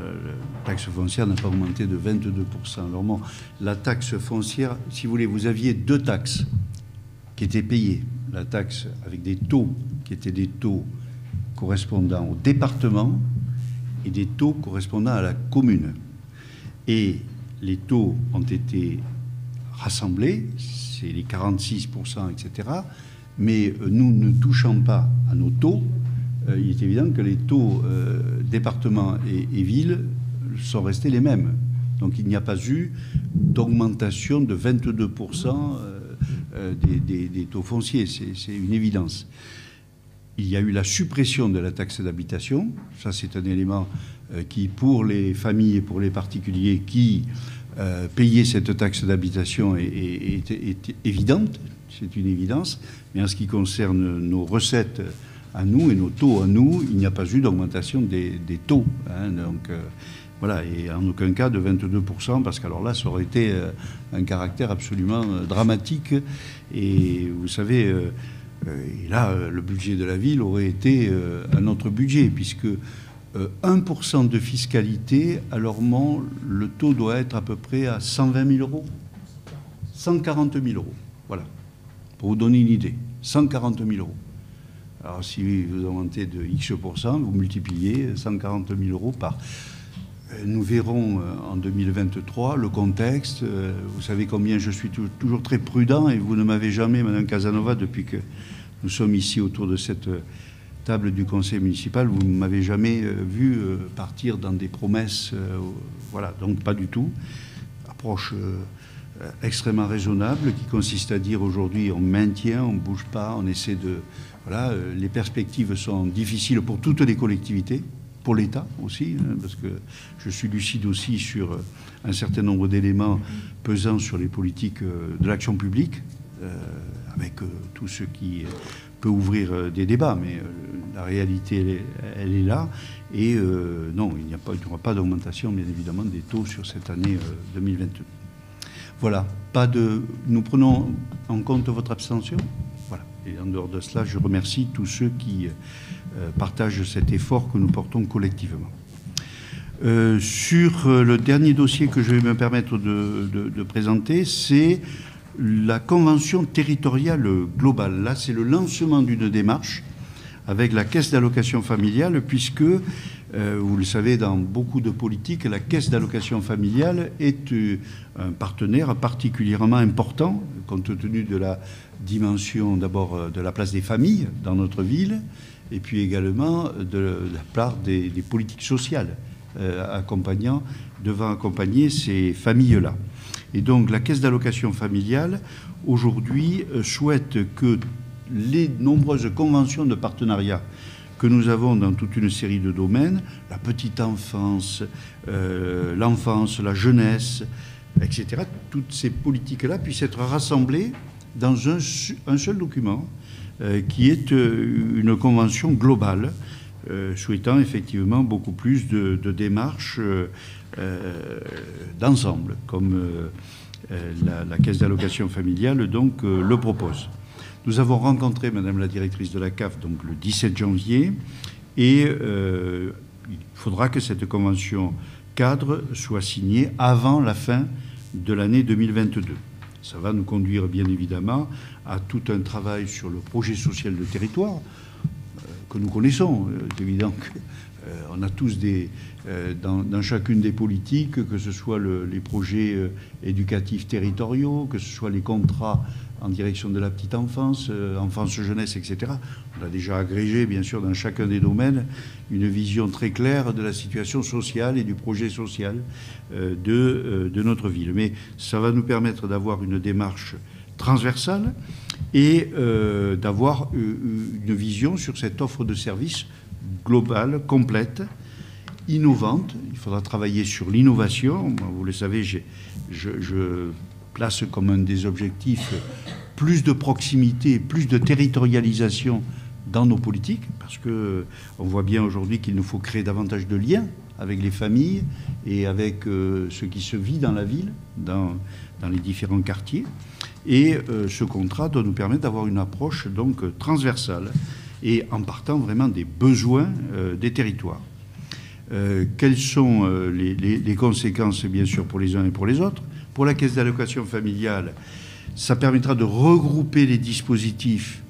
taxe foncière n'a pas augmenté de 22% à Lormont. La taxe foncière, si vous voulez, vous aviez 2 taxes qui étaient payées. La taxe avec des taux qui étaient des taux correspondant au département et des taux correspondant à la commune. Et les taux ont été rassemblés, c'est les 46%, etc. Mais nous ne touchant pas à nos taux, il est évident que les taux département et ville, sont restés les mêmes. Donc il n'y a pas eu d'augmentation de 22% des taux fonciers, c'est une évidence. Il y a eu la suppression de la taxe d'habitation, ça c'est un élément qui, pour les familles et pour les particuliers qui payaient cette taxe d'habitation est évidente, c'est une évidence, mais en ce qui concerne nos recettes à nous et nos taux à nous, il n'y a pas eu d'augmentation des taux. Hein, donc voilà, et en aucun cas de 22%, parce qu'alors là, ça aurait été un caractère absolument dramatique. Et vous savez, et là, le budget de la ville aurait été un autre budget, puisque 1% de fiscalité, à Lormont, le taux doit être à peu près à 120 000 euros. 140 000 euros, voilà. Pour vous donner une idée, 140 000 euros. Alors si vous augmentez de X%, vous multipliez 140 000 euros par... Nous verrons en 2023 le contexte. Vous savez combien je suis toujours très prudent et vous ne m'avez jamais, Madame Casanova, depuis que nous sommes ici autour de cette table du conseil municipal, vous ne m'avez jamais vu partir dans des promesses. Voilà, donc pas du tout. Approche extrêmement raisonnable qui consiste à dire aujourd'hui on maintient, on ne bouge pas, on essaie de... Voilà, les perspectives sont difficiles pour toutes les collectivités. Pour l'État aussi, hein, parce que je suis lucide aussi sur un certain nombre d'éléments pesant sur les politiques de l'action publique, avec tout ce qui peut ouvrir des débats, mais la réalité, elle est là. Et non, il n'y aura pas d'augmentation, bien évidemment, des taux sur cette année 2022. Voilà, nous prenons en compte votre abstention. Voilà. Et en dehors de cela, je remercie tous ceux qui partagent cet effort que nous portons collectivement. Sur le dernier dossier que je vais me permettre de présenter, c'est la convention territoriale globale. Là, c'est le lancement d'une démarche avec la caisse d'allocation familiale, puisque, vous le savez, dans beaucoup de politiques, la caisse d'allocation familiale est un partenaire particulièrement important, compte tenu de la dimension d'abord de la place des familles dans notre ville, et puis également de la part des politiques sociales devant accompagner ces familles-là. Et donc la caisse d'allocation familiale, aujourd'hui, souhaite que les nombreuses conventions de partenariat que nous avons dans toute une série de domaines, la petite enfance, l'enfance, la jeunesse, etc., toutes ces politiques-là puissent être rassemblées dans un seul document qui est une convention globale, souhaitant effectivement beaucoup plus de démarches d'ensemble, comme la caisse d'allocation familiale donc le propose. Nous avons rencontré Madame la directrice de la CAF donc le 17 janvier et il faudra que cette convention cadre soit signée avant la fin de l'année 2022. Ça va nous conduire bien évidemment à tout un travail sur le projet social de territoire que nous connaissons. C'est évident qu'on a tous dans chacune des politiques, que ce soit les projets éducatifs territoriaux, que ce soit les contrats en direction de la petite enfance, enfance-jeunesse, etc. On a déjà agrégé, bien sûr, dans chacun des domaines, une vision très claire de la situation sociale et du projet social de notre ville. Mais ça va nous permettre d'avoir une démarche transversale et d'avoir une vision sur cette offre de services globale, complète, innovante. Il faudra travailler sur l'innovation. Vous le savez, je place comme un des objectifs plus de proximité, plus de territorialisation dans nos politiques, parce qu'on voit bien aujourd'hui qu'il nous faut créer davantage de liens avec les familles et avec ce qui se vit dans la ville, dans les différents quartiers. Et ce contrat doit nous permettre d'avoir une approche donc transversale et en partant vraiment des besoins des territoires. Quelles sont les conséquences, bien sûr, pour les uns et pour les autres? Pour la caisse d'allocation familiale, ça permettra de regrouper les dispositifs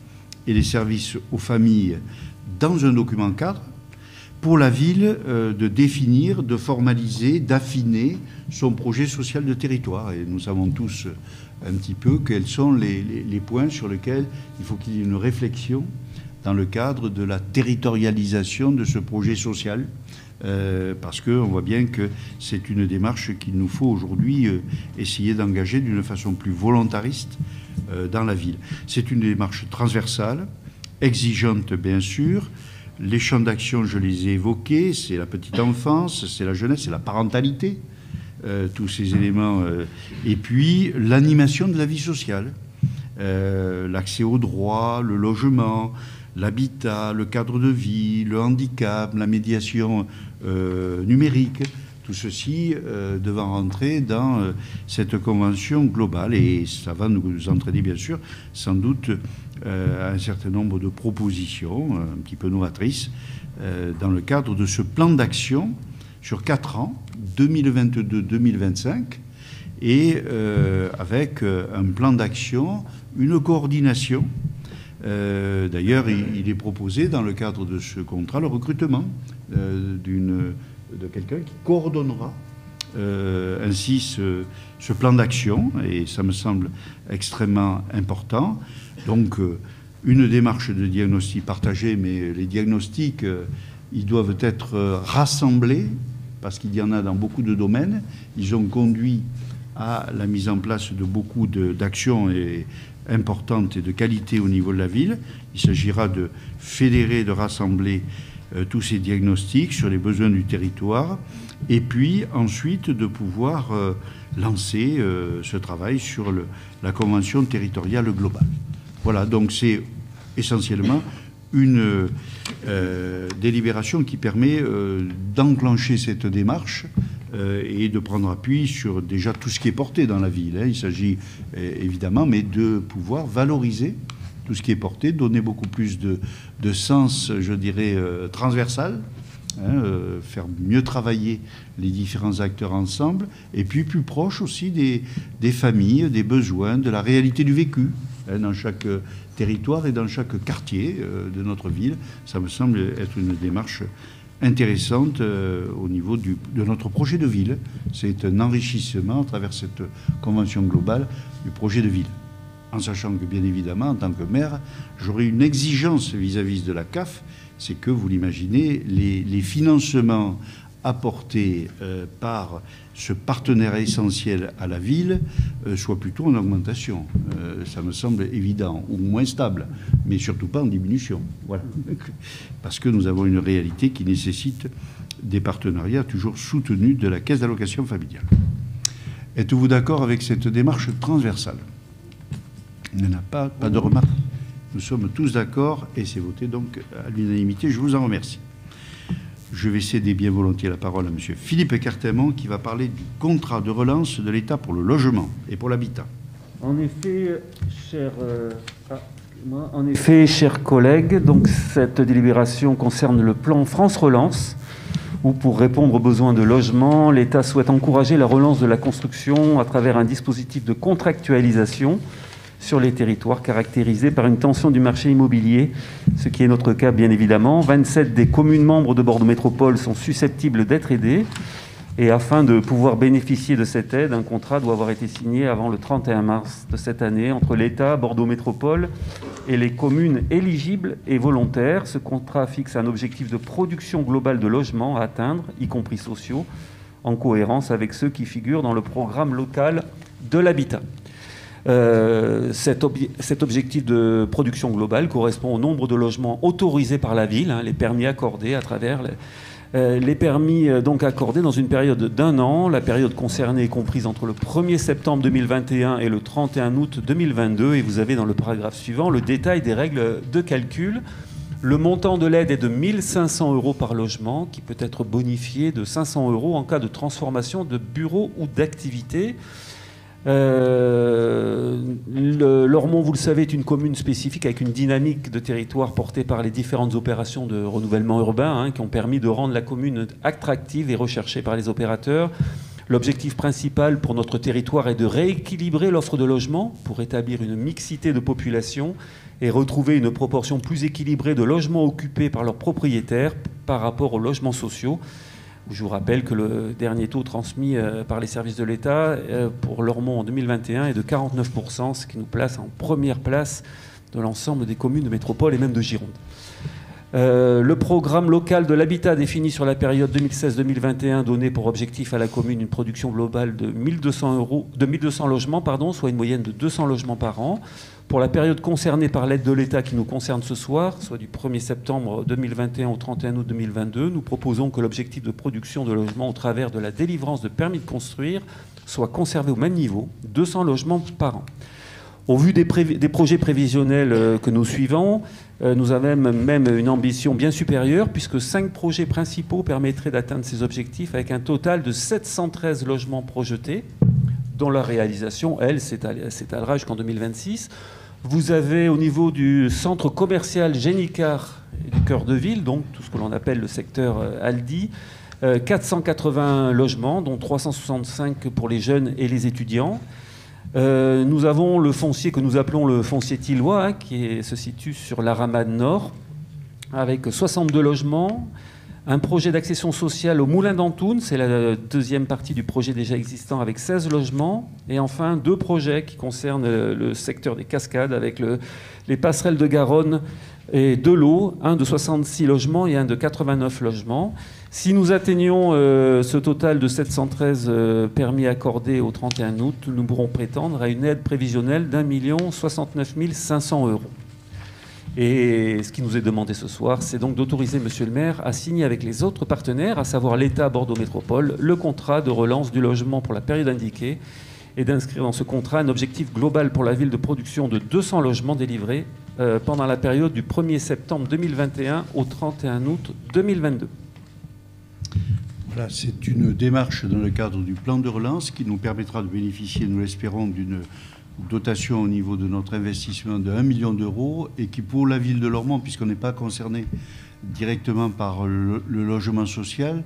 et les services aux familles dans un document cadre. Pour la ville, de définir, de formaliser, d'affiner son projet social de territoire. Et nous savons tous un petit peu quels sont les points sur lesquels il faut qu'il y ait une réflexion dans le cadre de la territorialisation de ce projet social, parce qu'on voit bien que c'est une démarche qu'il nous faut aujourd'hui essayer d'engager d'une façon plus volontariste dans la ville. C'est une démarche transversale, exigeante bien sûr. Les champs d'action, je les ai évoqués, c'est la petite enfance, c'est la jeunesse, c'est la parentalité, tous ces éléments. Et puis l'animation de la vie sociale, l'accès aux droits, le logement, l'habitat, le cadre de vie, le handicap, la médiation numérique, tout ceci devant rentrer dans cette convention globale. Et ça va nous entraîner, bien sûr, sans doute, à un certain nombre de propositions un petit peu novatrices dans le cadre de ce plan d'action sur 4 ans, 2022-2025, et avec un plan d'action, une coordination. D'ailleurs, il est proposé dans le cadre de ce contrat le recrutement de quelqu'un qui coordonnera ainsi ce plan d'action, et ça me semble extrêmement important. Donc, une démarche de diagnostic partagé, mais les diagnostics, ils doivent être rassemblés, parce qu'il y en a dans beaucoup de domaines. Ils ont conduit à la mise en place de beaucoup d'actions importantes et de qualité au niveau de la ville. Il s'agira de fédérer, de rassembler tous ces diagnostics sur les besoins du territoire, et puis ensuite de pouvoir lancer ce travail sur la convention territoriale globale. Voilà, donc c'est essentiellement une délibération qui permet d'enclencher cette démarche et de prendre appui sur déjà tout ce qui est porté dans la ville. Il s'agit évidemment, mais de pouvoir valoriser tout ce qui est porté, donner beaucoup plus de sens, je dirais, transversal, faire mieux travailler les différents acteurs ensemble, et puis plus proche aussi des familles, des besoins, de la réalité du vécu, dans chaque territoire et dans chaque quartier de notre ville. Ça me semble être une démarche intéressante au niveau de notre projet de ville. C'est un enrichissement à travers cette convention globale du projet de ville. En sachant que, bien évidemment, en tant que maire, j'aurai une exigence vis-à-vis de la CAF, c'est que, vous l'imaginez, les financements apportés par ce partenaire essentiel à la ville soient plutôt en augmentation. Ça me semble évident, ou moins stable, mais surtout pas en diminution. Voilà. Parce que nous avons une réalité qui nécessite des partenariats toujours soutenus de la Caisse d'allocation familiale. Êtes-vous d'accord avec cette démarche transversale ? Il n'y en a pas de remarques. Nous sommes tous d'accord et c'est voté donc à l'unanimité. Je vous en remercie. Je vais céder bien volontiers la parole à M. Philippe Cartemont qui va parler du contrat de relance de l'État pour le logement et pour l'habitat. En effet, chers collègues, donc cette délibération concerne le plan France Relance, où pour répondre aux besoins de logement, l'État souhaite encourager la relance de la construction à travers un dispositif de contractualisation sur les territoires caractérisés par une tension du marché immobilier, ce qui est notre cas bien évidemment. 27 des communes membres de Bordeaux Métropole sont susceptibles d'être aidées, et afin de pouvoir bénéficier de cette aide, un contrat doit avoir été signé avant le 31 mars de cette année entre l'État, Bordeaux Métropole et les communes éligibles et volontaires. Ce contrat fixe un objectif de production globale de logements à atteindre, y compris sociaux, en cohérence avec ceux qui figurent dans le programme local de l'habitat. Cet objectif de production globale correspond au nombre de logements autorisés par la ville, les permis accordés à travers les permis donc accordés dans une période d'1 an. La période concernée est comprise entre le 1er septembre 2021 et le 31 août 2022. Et vous avez dans le paragraphe suivant le détail des règles de calcul. Le montant de l'aide est de 1 500 € par logement, qui peut être bonifié de 500 € en cas de transformation de bureau ou d'activité. Lormont, vous le savez, est une commune spécifique avec une dynamique de territoire portée par les différentes opérations de renouvellement urbain qui ont permis de rendre la commune attractive et recherchée par les opérateurs. L'objectif principal pour notre territoire est de rééquilibrer l'offre de logement pour établir une mixité de population et retrouver une proportion plus équilibrée de logements occupés par leurs propriétaires par rapport aux logements sociaux. Je vous rappelle que le dernier taux transmis par les services de l'État pour Lormont en 2021 est de 49%, ce qui nous place en première place de l'ensemble des communes de métropole et même de Gironde. Le programme local de l'habitat défini sur la période 2016-2021 donnait pour objectif à la commune une production globale de 1200 logements, soit une moyenne de 200 logements par an. Pour la période concernée par l'aide de l'État qui nous concerne ce soir, soit du 1er septembre 2021 au 31 août 2022, nous proposons que l'objectif de production de logements au travers de la délivrance de permis de construire soit conservé au même niveau, 200 logements par an. Au vu des projets prévisionnels que nous suivons, nous avons même une ambition bien supérieure, puisque 5 projets principaux permettraient d'atteindre ces objectifs avec un total de 713 logements projetés, dont la réalisation, elle, s'étalera jusqu'en 2026. Vous avez au niveau du centre commercial Génicard et du cœur de ville, donc tout ce que l'on appelle le secteur Aldi, 480 logements, dont 365 pour les jeunes et les étudiants. Nous avons le foncier que nous appelons le foncier Tillois, qui se situe sur la Ramade Nord, avec 62 logements. Un projet d'accession sociale au Moulin d'Antoun, c'est la deuxième partie du projet déjà existant, avec 16 logements. Et enfin, 2 projets qui concernent le secteur des cascades, avec les passerelles de Garonne et de l'eau, un de 66 logements et un de 89 logements. Si nous atteignons ce total de 713 permis accordés au 31 août, nous pourrons prétendre à une aide prévisionnelle d'1 069 500 €. Et ce qui nous est demandé ce soir, c'est donc d'autoriser Monsieur le maire à signer avec les autres partenaires, à savoir l'État, Bordeaux Métropole, le contrat de relance du logement pour la période indiquée et d'inscrire dans ce contrat un objectif global pour la ville de production de 200 logements délivrés pendant la période du 1er septembre 2021 au 31 août 2022. Voilà, c'est une démarche dans le cadre du plan de relance qui nous permettra de bénéficier, nous l'espérons, d'une dotation au niveau de notre investissement de 1 million d'euros et qui, pour la ville de Lormont, puisqu'on n'est pas concerné directement par le logement social,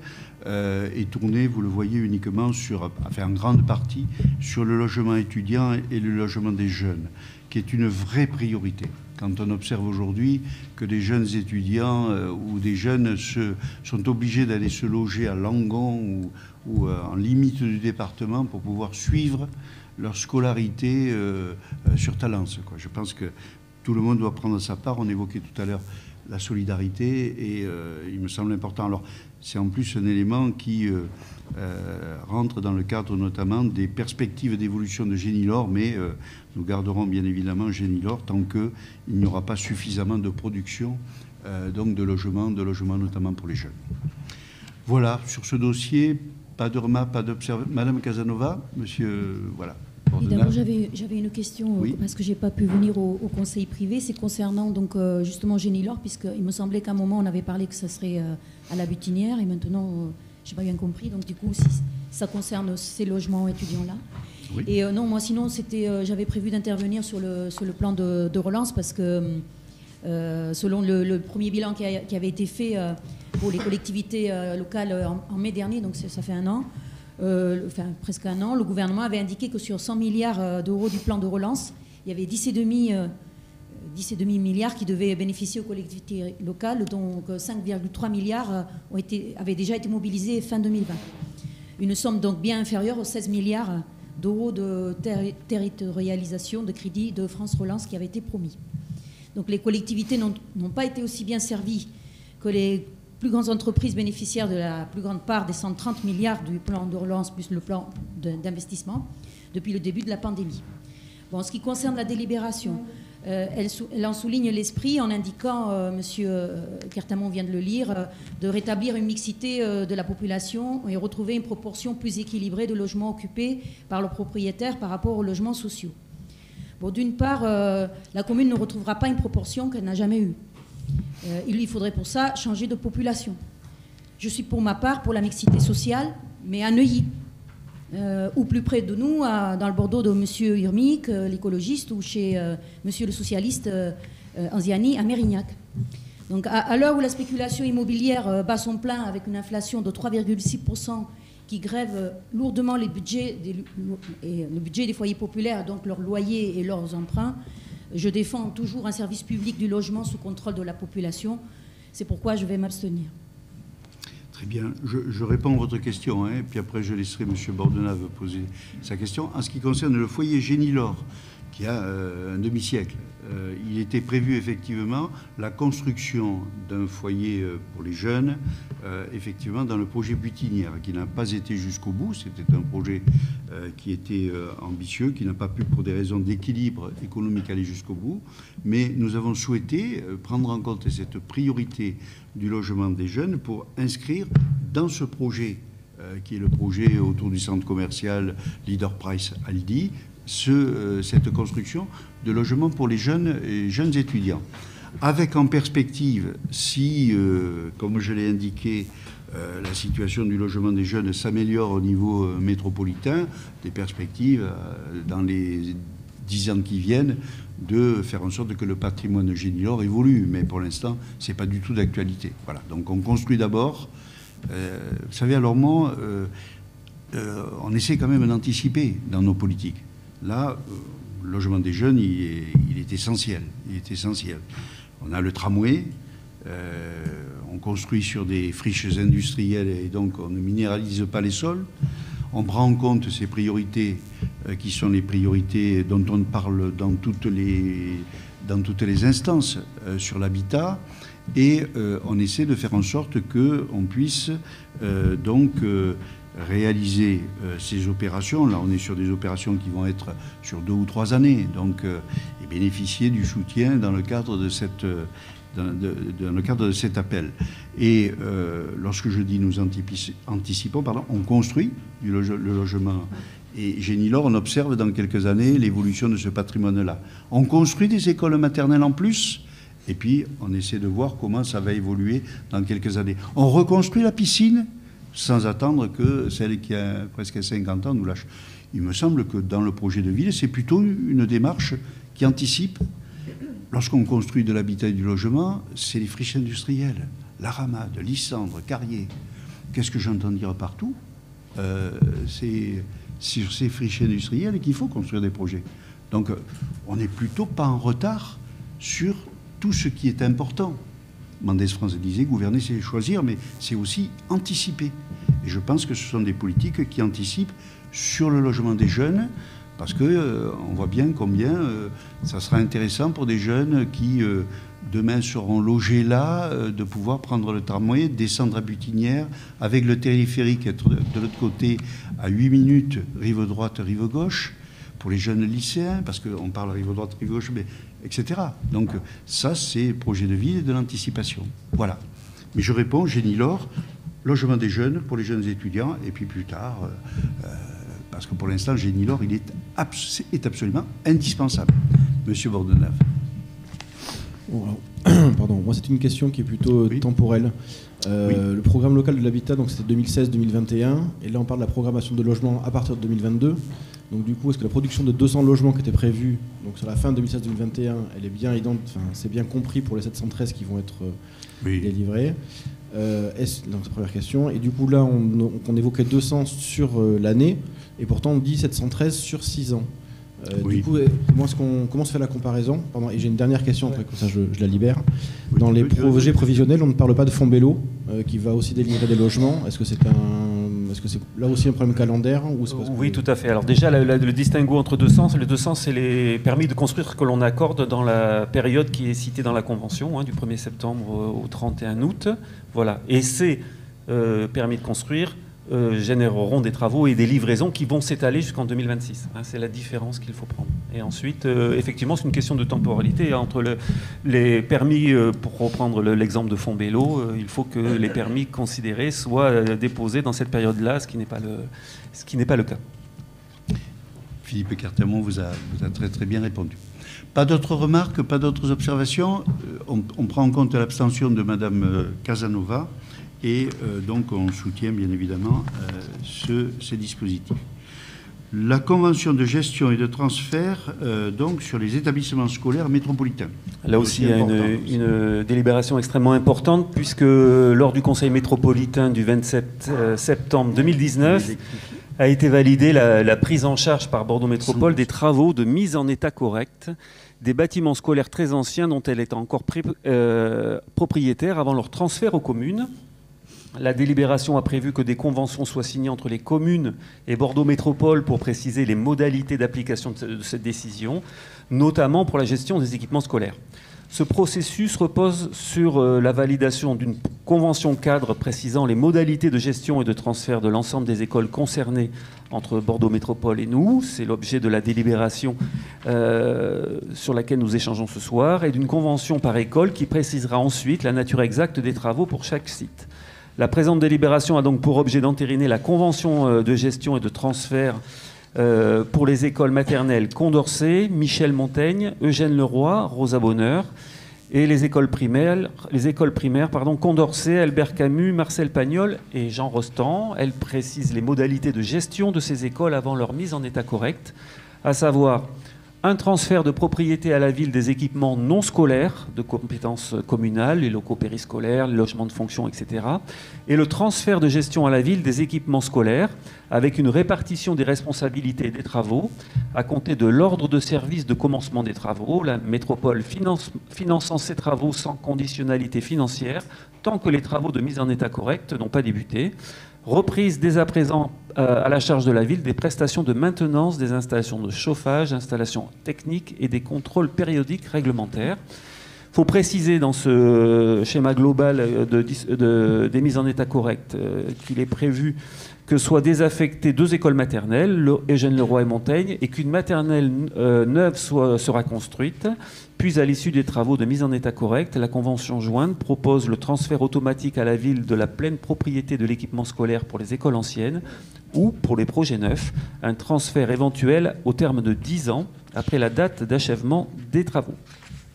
est tourné, vous le voyez, uniquement en grande partie, sur le logement étudiant et le logement des jeunes, qui est une vraie priorité. Quand on observe aujourd'hui que des jeunes étudiants ou des jeunes sont obligés d'aller se loger à Langon ou en limite du département pour pouvoir suivre leur scolarité sur Talence, quoi. Je pense que tout le monde doit prendre sa part. On évoquait tout à l'heure la solidarité et il me semble important. Alors, c'est en plus un élément qui rentre dans le cadre notamment des perspectives d'évolution de Génilor, mais nous garderons bien évidemment Génilor tant qu'il n'y aura pas suffisamment de production donc de logements notamment pour les jeunes. Voilà, sur ce dossier, pas de remarques, pas d'observations. Madame Casanova, monsieur, voilà. D'abord, j'avais une question, oui. Parce que je n'ai pas pu venir au conseil privé. C'est concernant donc, justement Génilor, puisqu'il me semblait qu'à un moment, on avait parlé que ça serait à la Butinière, et maintenant, je n'ai pas bien compris. Donc, du coup, si ça concerne ces logements étudiants-là. Oui. Et non, moi, sinon, j'avais prévu d'intervenir sur le plan de relance, parce que selon le premier bilan qui avait été fait pour les collectivités locales en mai dernier, donc ça fait un an, presque un an, le gouvernement avait indiqué que sur 100 milliards d'euros du plan de relance, il y avait 10,5 milliards qui devaient bénéficier aux collectivités locales, donc 5,3 milliards avaient déjà été mobilisés fin 2020. Une somme donc bien inférieure aux 16 milliards d'euros de territorialisation de crédit de France Relance qui avait été promis. Donc les collectivités n'ont pas été aussi bien servies que les plus grandes entreprises bénéficiaires de la plus grande part des 130 milliards du plan de relance plus le plan d'investissement depuis le début de la pandémie. Bon, en ce qui concerne la délibération, elle en souligne l'esprit en indiquant, Monsieur Cartamont vient de le lire, de rétablir une mixité de la population et retrouver une proportion plus équilibrée de logements occupés par leurs propriétaires par rapport aux logements sociaux. Bon, d'une part, la commune ne retrouvera pas une proportion qu'elle n'a jamais eue. Il lui faudrait pour ça changer de population. Je suis pour ma part pour la mixité sociale, mais à Neuilly, ou plus près de nous, dans le Bordeaux de M. Urmic, l'écologiste, ou chez M. le socialiste Anziani à Mérignac. Donc à l'heure où la spéculation immobilière bat son plein avec une inflation de 3,6% qui grève lourdement le budget des foyers populaires, donc leurs loyers et leurs emprunts, je défends toujours un service public du logement sous contrôle de la population. C'est pourquoi je vais m'abstenir. Très bien. Je réponds à votre question, hein, puis après je laisserai M. Bordenave poser sa question. En ce qui concerne le foyer Génilor, qui a un demi-siècle. Il était prévu effectivement la construction d'un foyer pour les jeunes, effectivement dans le projet Butinière, qui n'a pas été jusqu'au bout. C'était un projet qui était ambitieux, qui n'a pas pu, pour des raisons d'équilibre économique, aller jusqu'au bout. Mais nous avons souhaité prendre en compte cette priorité du logement des jeunes pour inscrire dans ce projet, qui est le projet autour du centre commercial Leader Price à Lydie, cette construction de logements pour les jeunes étudiants. Avec en perspective, si, comme je l'ai indiqué, la situation du logement des jeunes s'améliore au niveau métropolitain, des perspectives dans les 10 ans qui viennent de faire en sorte que le patrimoine de Génilor évolue. Mais pour l'instant, ce n'est pas du tout d'actualité. Voilà. Donc on construit d'abord. Vous savez, alors moi, on essaie quand même d'anticiper dans nos politiques. Là, le logement des jeunes, il est essentiel. Il est essentiel. On a le tramway, on construit sur des friches industrielles et donc on ne minéralise pas les sols. On prend en compte ces priorités qui sont les priorités dont on parle dans toutes les instances sur l'habitat. Et on essaie de faire en sorte qu'on puisse réaliser ces opérations. Là, on est sur des opérations qui vont être sur 2 ou 3 années, donc, et bénéficier du soutien dans le cadre de cet appel. Et lorsque je dis nous anticipons, on construit le logement. Et Génilor, on observe dans quelques années l'évolution de ce patrimoine-là. On construit des écoles maternelles en plus, et puis on essaie de voir comment ça va évoluer dans quelques années. On reconstruit la piscine sans attendre que celle qui a presque 50 ans nous lâche. Il me semble que dans le projet de ville, c'est plutôt une démarche qui anticipe. Lorsqu'on construit de l'habitat et du logement, c'est les friches industrielles, la Ramade, Lissandre, Carrier. Qu'est-ce que j'entends dire partout ? C'est sur ces friches industrielles qu'il faut construire des projets. Donc on n'est plutôt pas en retard sur tout ce qui est important. Mendès France disait, gouverner c'est choisir, mais c'est aussi anticiper. Et je pense que ce sont des politiques qui anticipent sur le logement des jeunes, parce qu'on voit bien combien ça sera intéressant pour des jeunes qui, demain, seront logés là, de pouvoir prendre le tramway, descendre à Butinière, avec le téléphérique, être de l'autre côté à 8 minutes, rive droite, rive gauche, pour les jeunes lycéens, parce qu'on parle rive droite, rive gauche, mais, etc. Donc ça, c'est projet de ville et de l'anticipation. Voilà. Mais je réponds, Génilor, logement des jeunes pour les jeunes étudiants, et puis plus tard, parce que pour l'instant, Génilor, il est absolument indispensable. Monsieur Bordenave. Bon, alors, pardon, moi c'est une question qui est plutôt temporelle. Le programme local de l'habitat, donc c'était 2016-2021, et là on parle de la programmation de logement à partir de 2022. Donc du coup, est-ce que la production de 200 logements qui était prévue donc sur la fin 2016-2021, elle est bien c'est bien compris pour les 713 qui vont être délivrés. Donc c'est la première question. Et du coup là, on évoquait 200 sur l'année, et pourtant on dit 713 sur 6 ans. Du coup, comment se fait la comparaison ? Pardon, et j'ai une dernière question, après, comme ça je la libère. Dans les projets prévisionnels, on ne parle pas de Fonds Bello, qui va aussi délivrer des logements. Est-ce que c'est là aussi un problème calendaire ou Oui, tout à fait. Alors déjà, le distinguo entre 200, c'est les permis de construire que l'on accorde dans la période qui est citée dans la Convention, du 1er septembre au 31 août. Voilà. Et ces permis de construire généreront des travaux et des livraisons qui vont s'étaler jusqu'en 2026. C'est la différence qu'il faut prendre. Et ensuite, effectivement, c'est une question de temporalité. Entre les permis, pour reprendre l'exemple de Fonds Bello, il faut que les permis considérés soient déposés dans cette période-là, ce qui n'est pas le cas. Philippe Cartamont vous a très très bien répondu. Pas d'autres remarques, pas d'autres observations. On prend en compte l'abstention de Madame Casanova. Et donc on soutient bien évidemment ces dispositifs. La convention de gestion et de transfert donc sur les établissements scolaires métropolitains. Là aussi, il y a une délibération extrêmement importante, puisque lors du Conseil métropolitain du 27 septembre 2019 a été validée la prise en charge par Bordeaux Métropole des travaux de mise en état correct des bâtiments scolaires très anciens dont elle est encore propriétaire avant leur transfert aux communes. La délibération a prévu que des conventions soient signées entre les communes et Bordeaux Métropole pour préciser les modalités d'application de cette décision, notamment pour la gestion des équipements scolaires. Ce processus repose sur la validation d'une convention cadre précisant les modalités de gestion et de transfert de l'ensemble des écoles concernées entre Bordeaux Métropole et nous. C'est l'objet de la délibération sur laquelle nous échangeons ce soir, et d'une convention par école qui précisera ensuite la nature exacte des travaux pour chaque site. La présente délibération a donc pour objet d'entériner la convention de gestion et de transfert pour les écoles maternelles Condorcet, Michel Montaigne, Eugène Leroy, Rosa Bonheur, et les écoles primaires Condorcet, Albert Camus, Marcel Pagnol et Jean Rostand. Elle précise les modalités de gestion de ces écoles avant leur mise en état correct, à savoir un transfert de propriété à la ville des équipements non scolaires de compétences communales, les locaux périscolaires, les logements de fonction, etc. Et le transfert de gestion à la ville des équipements scolaires avec une répartition des responsabilités et des travaux à compter de l'ordre de service de commencement des travaux, la métropole finançant ces travaux sans conditionnalité financière tant que les travaux de mise en état correct n'ont pas débuté. Reprise dès à présent à la charge de la ville des prestations de maintenance des installations de chauffage, installations techniques et des contrôles périodiques réglementaires. Il faut préciser dans ce schéma global des mises en état correctes qu'il est prévu que soient désaffectées 2 écoles maternelles, Eugène Leroy et Montaigne, et qu'une maternelle neuve sera construite. Puis, à l'issue des travaux de mise en état correct, la convention jointe propose le transfert automatique à la ville de la pleine propriété de l'équipement scolaire pour les écoles anciennes ou, pour les projets neufs, un transfert éventuel au terme de 10 ans après la date d'achèvement des travaux.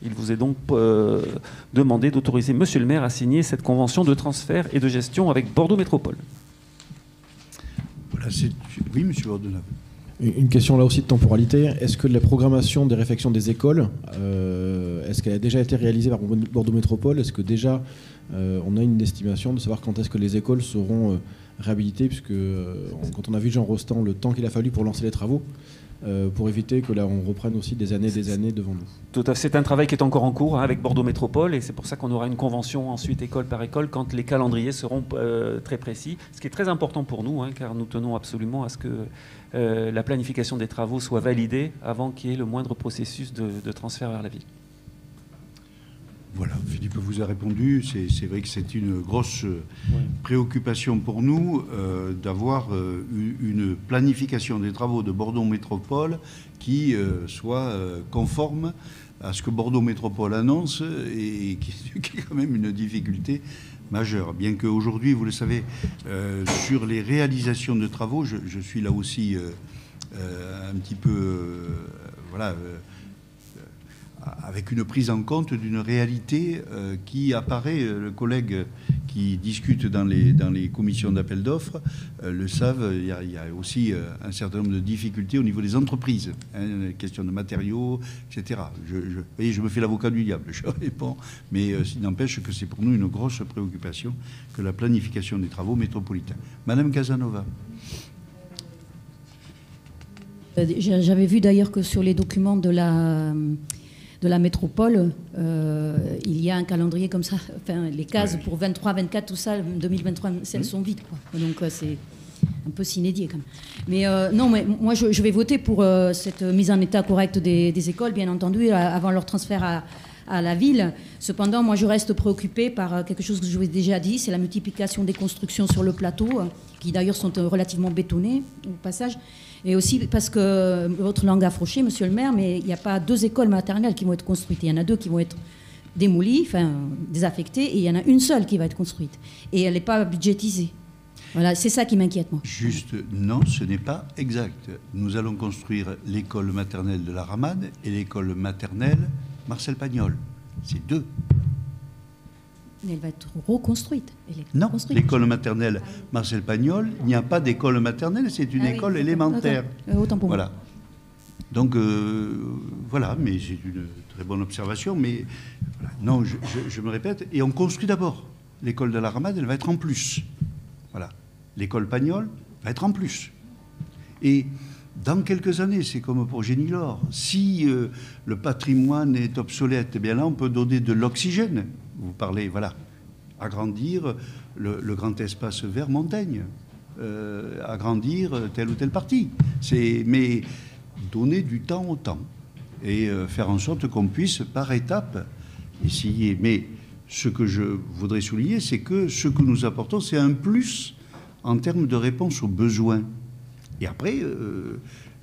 Il vous est donc demandé d'autoriser Monsieur le maire à signer cette convention de transfert et de gestion avec Bordeaux Métropole. Voilà, oui, Monsieur Bordenave. Une question là aussi de temporalité. Est-ce que la programmation des réfections des écoles, est-ce qu'elle a déjà été réalisée par Bordeaux Métropole? Est-ce que déjà on a une estimation de savoir quand est-ce que les écoles seront réhabilitées, puisque quand on a vu Jean Rostand, le temps qu'il a fallu pour lancer les travaux, pour éviter que là on reprenne aussi des années devant nous. Tout à fait. C'est un travail qui est encore en cours avec Bordeaux Métropole, et c'est pour ça qu'on aura une convention ensuite école par école quand les calendriers seront très précis, ce qui est très important pour nous, car nous tenons absolument à ce que la planification des travaux soit validée avant qu'il y ait le moindre processus de transfert vers la ville. Voilà, Philippe vous a répondu. C'est vrai que c'est une grosse préoccupation pour nous d'avoir une planification des travaux de Bordeaux Métropole qui soit conforme à ce que Bordeaux Métropole annonce, et qui est quand même une difficulté majeure. Bien qu'aujourd'hui, vous le savez, sur les réalisations de travaux, je suis là aussi un petit peu... avec une prise en compte d'une réalité qui apparaît. Le collègue qui discute dans les commissions d'appel d'offres le savent, il y a aussi un certain nombre de difficultés au niveau des entreprises, question de matériaux, etc. Je me fais l'avocat du diable, je réponds, mais il n'empêche que c'est pour nous une grosse préoccupation que la planification des travaux métropolitains. Madame Casanova. J'avais vu d'ailleurs que sur les documents de la métropole, il y a un calendrier comme ça, enfin les cases pour 23, 24, tout ça, 2023, elles sont vides, quoi. Donc c'est un peu s'inédié quand même. Mais non, mais moi je vais voter pour cette mise en état correcte des écoles, bien entendu, avant leur transfert à la ville. Cependant, moi je reste préoccupée par quelque chose que je vous ai déjà dit, c'est la multiplication des constructions sur le plateau, qui d'ailleurs sont relativement bétonnées au passage. Et aussi parce que votre langue a fauché, monsieur le maire, mais il n'y a pas 2 écoles maternelles qui vont être construites. Il y en a 2 qui vont être démolies, enfin désaffectées, et il y en a une seule qui va être construite. Et elle n'est pas budgétisée. Voilà, c'est ça qui m'inquiète, moi. Juste, non, ce n'est pas exact. Nous allons construire l'école maternelle de la Ramade et l'école maternelle Marcel Pagnol. C'est 2. Mais elle va être reconstruite. Non, l'école maternelle Marcel Pagnol, il n'y a pas d'école maternelle, c'est une école élémentaire. Autant pour voilà. Donc, voilà, mais c'est une très bonne observation. Mais voilà. Non, je me répète, et on construit d'abord. L'école de la Ramade, elle va être en plus. Voilà. L'école Pagnol va être en plus. Et dans quelques années, c'est comme pour Génilor, si le patrimoine est obsolète, eh bien là, on peut donner de l'oxygène. Vous parlez, voilà, agrandir le grand espace vert Montaigne, agrandir telle ou telle partie. Mais donner du temps au temps et faire en sorte qu'on puisse, par étapes, essayer. Mais ce que je voudrais souligner, c'est que ce que nous apportons, c'est un plus en termes de réponse aux besoins. Et après,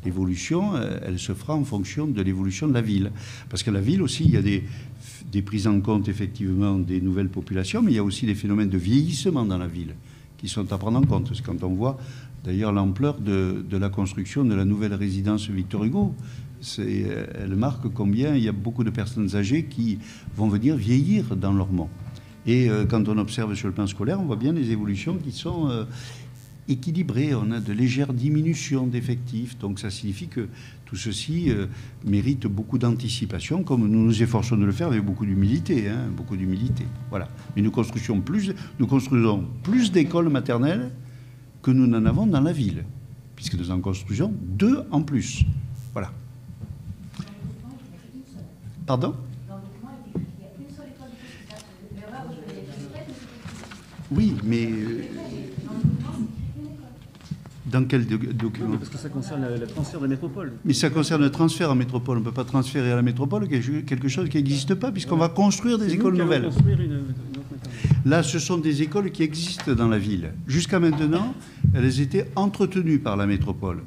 l'évolution, elle se fera en fonction de l'évolution de la ville. Parce que la ville aussi, il y a des prises en compte, effectivement, des nouvelles populations, mais il y a aussi des phénomènes de vieillissement dans la ville qui sont à prendre en compte. C'est quand on voit, d'ailleurs, l'ampleur de la construction de la nouvelle résidence Victor Hugo. Elle marque combien il y a beaucoup de personnes âgées qui vont venir vieillir dans Lormont. Et quand on observe sur le plan scolaire, on voit bien des évolutions qui sont équilibrées. On a de légères diminutions d'effectifs. Donc ça signifie que tout ceci mérite beaucoup d'anticipation, comme nous nous efforçons de le faire avec beaucoup d'humilité. Beaucoup d'humilité. Voilà. Mais nous construisons plus d'écoles maternelles que nous n'en avons dans la ville, puisque nous en construisons 2 en plus. Voilà. Pardon ? Oui, mais dans quel document ? Parce que ça concerne le transfert de la métropole. Mais ça concerne le transfert en métropole. On ne peut pas transférer à la métropole quelque chose qui n'existe pas, puisqu'on va construire des écoles nouvelles. Là, ce sont des écoles qui existent dans la ville. Jusqu'à maintenant, elles étaient entretenues par la métropole.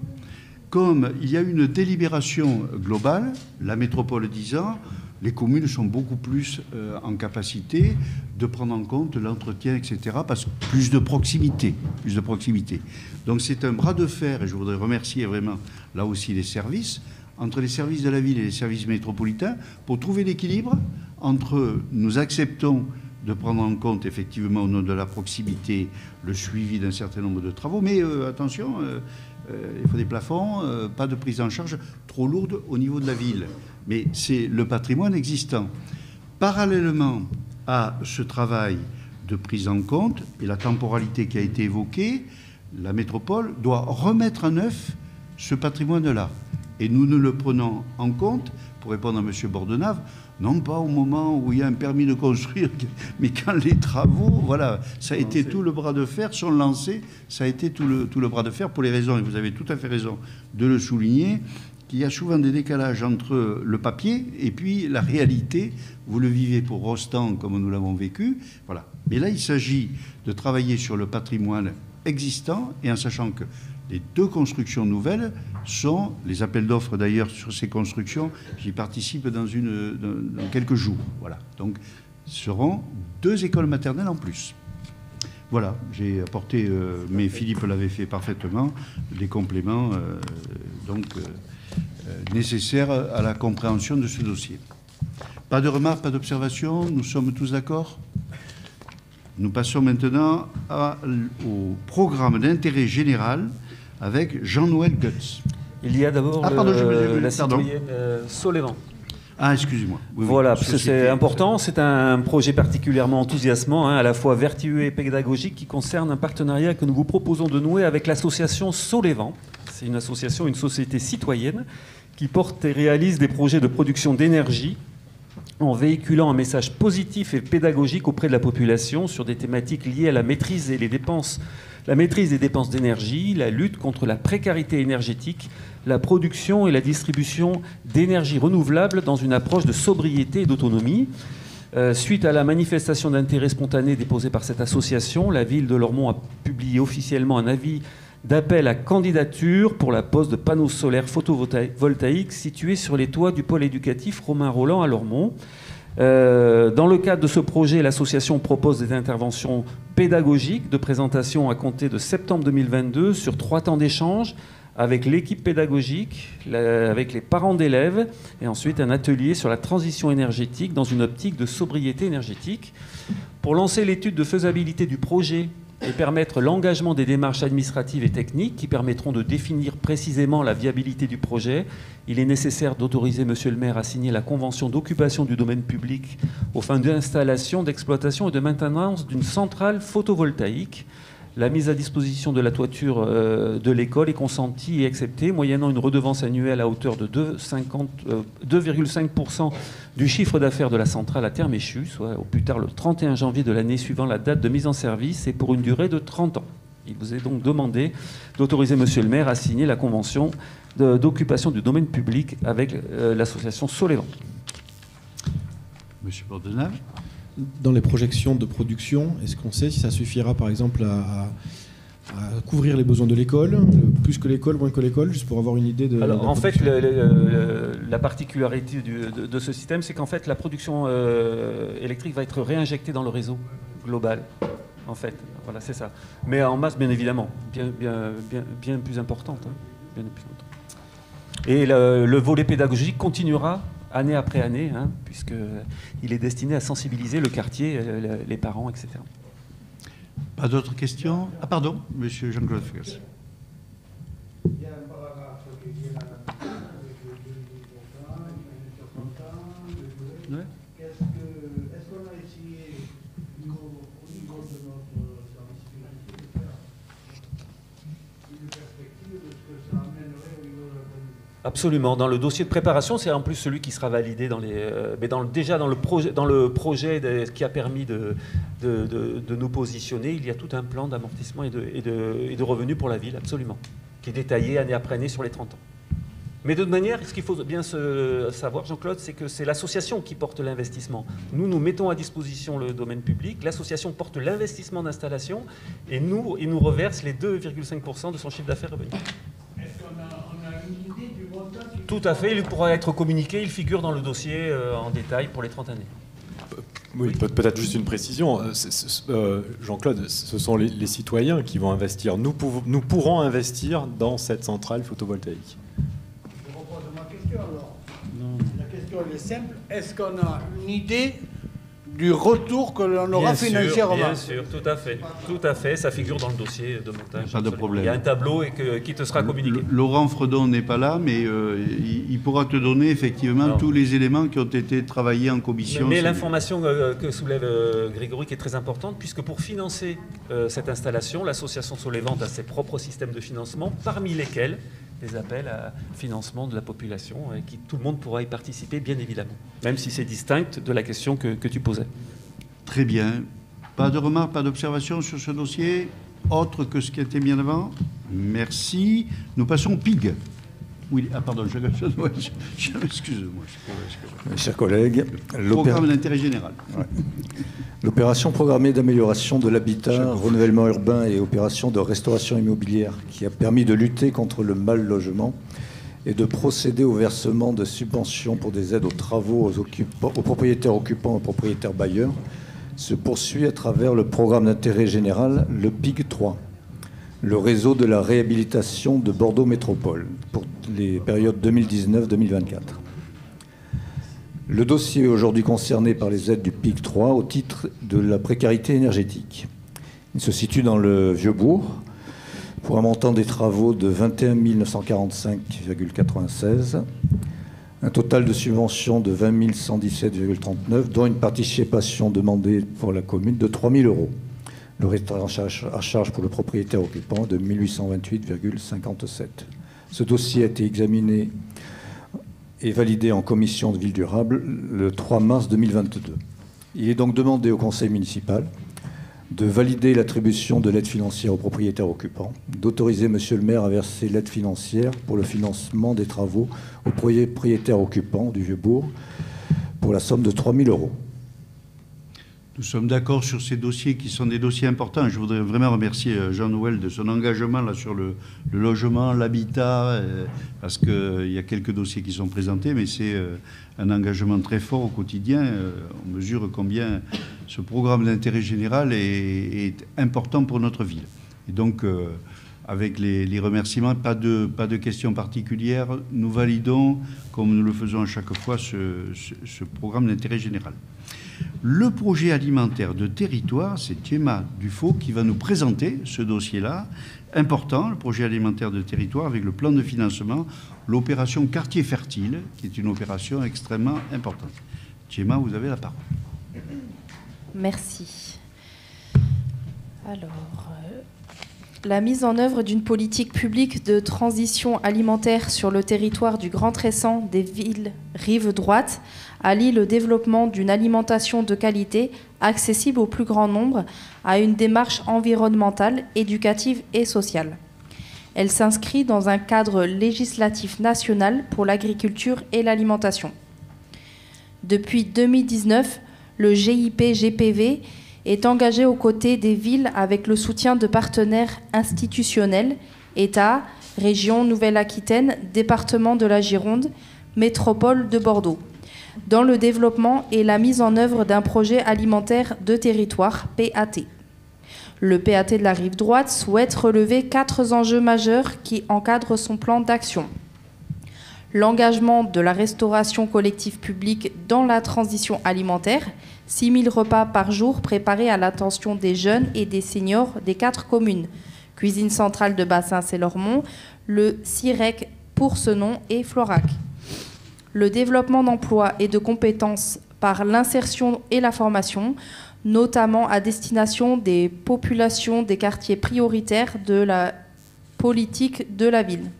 Comme il y a une délibération globale, la métropole disant, les communes sont beaucoup plus en capacité de prendre en compte l'entretien, etc., parce que plus de proximité. Donc c'est un bras de fer, et je voudrais remercier vraiment là aussi les services, entre les services de la ville et les services métropolitains, pour trouver l'équilibre entre nous acceptons de prendre en compte effectivement au nom de la proximité le suivi d'un certain nombre de travaux, mais attention, il faut des plafonds, pas de prise en charge trop lourde au niveau de la ville. Mais c'est le patrimoine existant. Parallèlement à ce travail de prise en compte et la temporalité qui a été évoquée, la métropole doit remettre à neuf ce patrimoine-là. Et nous ne le prenons en compte, pour répondre à M. Bordenave, non pas au moment où il y a un permis de construire, mais quand les travaux, voilà, ça a été tout le bras de fer, sont lancés, ça a été tout le bras de fer pour les raisons, et vous avez tout à fait raison de le souligner, qu'il y a souvent des décalages entre le papier et puis la réalité. Vous le vivez pour Rostand comme nous l'avons vécu, voilà. Mais là, il s'agit de travailler sur le patrimoine existant et en sachant que les 2 constructions nouvelles sont, les appels d'offres d'ailleurs sur ces constructions, j'y participe dans quelques jours. Voilà. Donc, seront 2 écoles maternelles en plus. Voilà, j'ai apporté, mais Philippe l'avait fait parfaitement, des compléments nécessaires à la compréhension de ce dossier. Pas de remarques, pas d'observations, nous sommes tous d'accord ? Nous passons maintenant au programme d'intérêt général avec Jean-Noël Goetz. Il y a d'abord la citoyenne Solévan. Ah, excusez-moi. Oui, voilà, parce que c'est important. C'est un projet particulièrement enthousiasmant, à la fois vertueux et pédagogique, qui concerne un partenariat que nous vous proposons de nouer avec l'association Solévan. C'est une association, une société citoyenne qui porte et réalise des projets de production d'énergie en véhiculant un message positif et pédagogique auprès de la population sur des thématiques liées à la maîtrise des dépenses d'énergie, la lutte contre la précarité énergétique, la production et la distribution d'énergie renouvelable dans une approche de sobriété et d'autonomie. Suite à la manifestation d'intérêt spontané déposée par cette association, la ville de Lormont a publié officiellement un avis d'appel à candidature pour la pose de panneaux solaires photovoltaïques situés sur les toits du pôle éducatif Romain Roland à Lormont. Dans le cadre de ce projet, l'association propose des interventions pédagogiques de présentation à compter de septembre 2022 sur 3 temps d'échange avec l'équipe pédagogique, avec les parents d'élèves, et ensuite un atelier sur la transition énergétique dans une optique de sobriété énergétique. Pour lancer l'étude de faisabilité du projet et permettre l'engagement des démarches administratives et techniques qui permettront de définir précisément la viabilité du projet, il est nécessaire d'autoriser Monsieur le maire à signer la convention d'occupation du domaine public aux fins d'installation, d'exploitation et de maintenance d'une centrale photovoltaïque. La mise à disposition de la toiture de l'école est consentie et acceptée, moyennant une redevance annuelle à hauteur de 2,5% du chiffre d'affaires de la centrale à terme échu, soit au plus tard le 31 janvier de l'année suivant la date de mise en service, et pour une durée de 30 ans. Il vous est donc demandé d'autoriser Monsieur le maire à signer la convention d'occupation du domaine public avec l'association Solévent. Monsieur Bordenave. Dans les projections de production, est-ce qu'on sait si ça suffira par exemple à couvrir les besoins de l'école, plus que l'école, moins que l'école, juste pour avoir une idée de... Alors en fait, la particularité de ce système, c'est qu'en fait la production électrique va être réinjectée dans le réseau global. En fait, voilà, c'est ça. Mais en masse, bien évidemment, bien plus importante. Hein, bien plus importante. Et le volet pédagogique continuera année après année, hein, puisqu'il est destiné à sensibiliser le quartier, les parents, etc. Pas d'autres questions? Ah pardon, monsieur Jean-Claude Fugasse. Il y a un paragraphe qui est là avec le 2%, est-ce qu'on a essayé au niveau de notre service financier de faire une perspective de ce que ça amènerait au niveau de la commune? Absolument. Dans le dossier de préparation, c'est en plus celui qui sera validé déjà dans le projet qui a permis de nous positionner. Il y a tout un plan d'amortissement et de revenus pour la ville, absolument, qui est détaillé année après année sur les 30 ans. Mais de toute manière, ce qu'il faut bien savoir, Jean-Claude, c'est que c'est l'association qui porte l'investissement. Nous mettons à disposition le domaine public, l'association porte l'investissement d'installation et il nous reverse les 2,5% de son chiffre d'affaires revenu. Est-ce qu'on a une idée du montant? Tout à fait, il pourra être communiqué, il figure dans le dossier en détail pour les 30 années. Oui, peut-être juste une précision. Jean-Claude, ce sont les citoyens qui vont investir. Nous pourrons investir dans cette centrale photovoltaïque. Je repose ma question alors. La question elle est simple. Est-ce qu'on a une idée du retour que l'on aura financièrement? Bien sûr, tout à fait, ça figure dans le dossier de montage. Pas de problème. Il y a un tableau qui te sera communiqué. Laurent Fredon n'est pas là, mais il pourra te donner effectivement tous les éléments qui ont été travaillés en commission. Mais l'information que soulève Grégory qui est très importante, puisque pour financer cette installation, l'association Solévent a ses propres systèmes de financement, parmi lesquels des appels à financement de la population, et tout le monde pourra y participer, bien évidemment, même si c'est distinct de la question que tu posais. Très bien. Pas de remarques, pas d'observations sur ce dossier, autre que ce qui a été mis en avant? Merci. Nous passons au PIG. Oui, pardon, excuse-moi. Mes chers collègues, programme d'intérêt général. Ouais. L'opération programmée d'amélioration de l'habitat, renouvellement urbain et opération de restauration immobilière qui a permis de lutter contre le mal logement et de procéder au versement de subventions pour des aides aux travaux aux propriétaires occupants et aux propriétaires bailleurs se poursuit à travers le programme d'intérêt général, le PIG 3, le réseau de la réhabilitation de Bordeaux Métropole pour les périodes 2019-2024. Le dossier est aujourd'hui concerné par les aides du PIG 3 au titre de la précarité énergétique. Il se situe dans le Vieux-Bourg pour un montant des travaux de 21 945,96, un total de subventions de 20 117,39, dont une participation demandée pour la commune de 3 000 €. Le reste à charge pour le propriétaire occupant de 1 828,57. Ce dossier a été examiné et validé en commission de ville durable le 3 mars 2022. Il est donc demandé au conseil municipal de valider l'attribution de l'aide financière aux propriétaires occupants, d'autoriser monsieur le maire à verser l'aide financière pour le financement des travaux aux propriétaires occupants du Vieux-Bourg pour la somme de 3 000 €. Nous sommes d'accord sur ces dossiers qui sont des dossiers importants. Je voudrais vraiment remercier Jean-Noël de son engagement là, sur le logement, l'habitat, parce qu'il y a quelques dossiers qui sont présentés, mais c'est un engagement très fort au quotidien. On mesure combien ce programme d'intérêt général est important pour notre ville. Et donc, avec les remerciements, pas de questions particulières. Nous validons, comme nous le faisons à chaque fois, ce programme d'intérêt général. Le projet alimentaire de territoire, c'est Théma Dufaux qui va nous présenter ce dossier-là. Important, le projet alimentaire de territoire avec le plan de financement, l'opération Quartier Fertile, qui est une opération extrêmement importante. Théma, vous avez la parole. Merci. Alors, la mise en œuvre d'une politique publique de transition alimentaire sur le territoire du Grand Tressan des villes rive droite allie le développement d'une alimentation de qualité accessible au plus grand nombre à une démarche environnementale, éducative et sociale. Elle s'inscrit dans un cadre législatif national pour l'agriculture et l'alimentation. Depuis 2019, le GIP-GPV est engagé aux côtés des villes avec le soutien de partenaires institutionnels, État, région Nouvelle-Aquitaine, département de la Gironde, métropole de Bordeaux, dans le développement et la mise en œuvre d'un projet alimentaire de territoire, PAT. Le PAT de la rive droite souhaite relever 4 enjeux majeurs qui encadrent son plan d'action. L'engagement de la restauration collective publique dans la transition alimentaire, 6 000 repas par jour préparés à l'attention des jeunes et des seniors des 4 communes, Cuisine centrale de Bassins et Lormont, le CIREC pour ce nom et Florac. Le développement d'emplois et de compétences par l'insertion et la formation, notamment à destination des populations des quartiers prioritaires de la politique de la ville.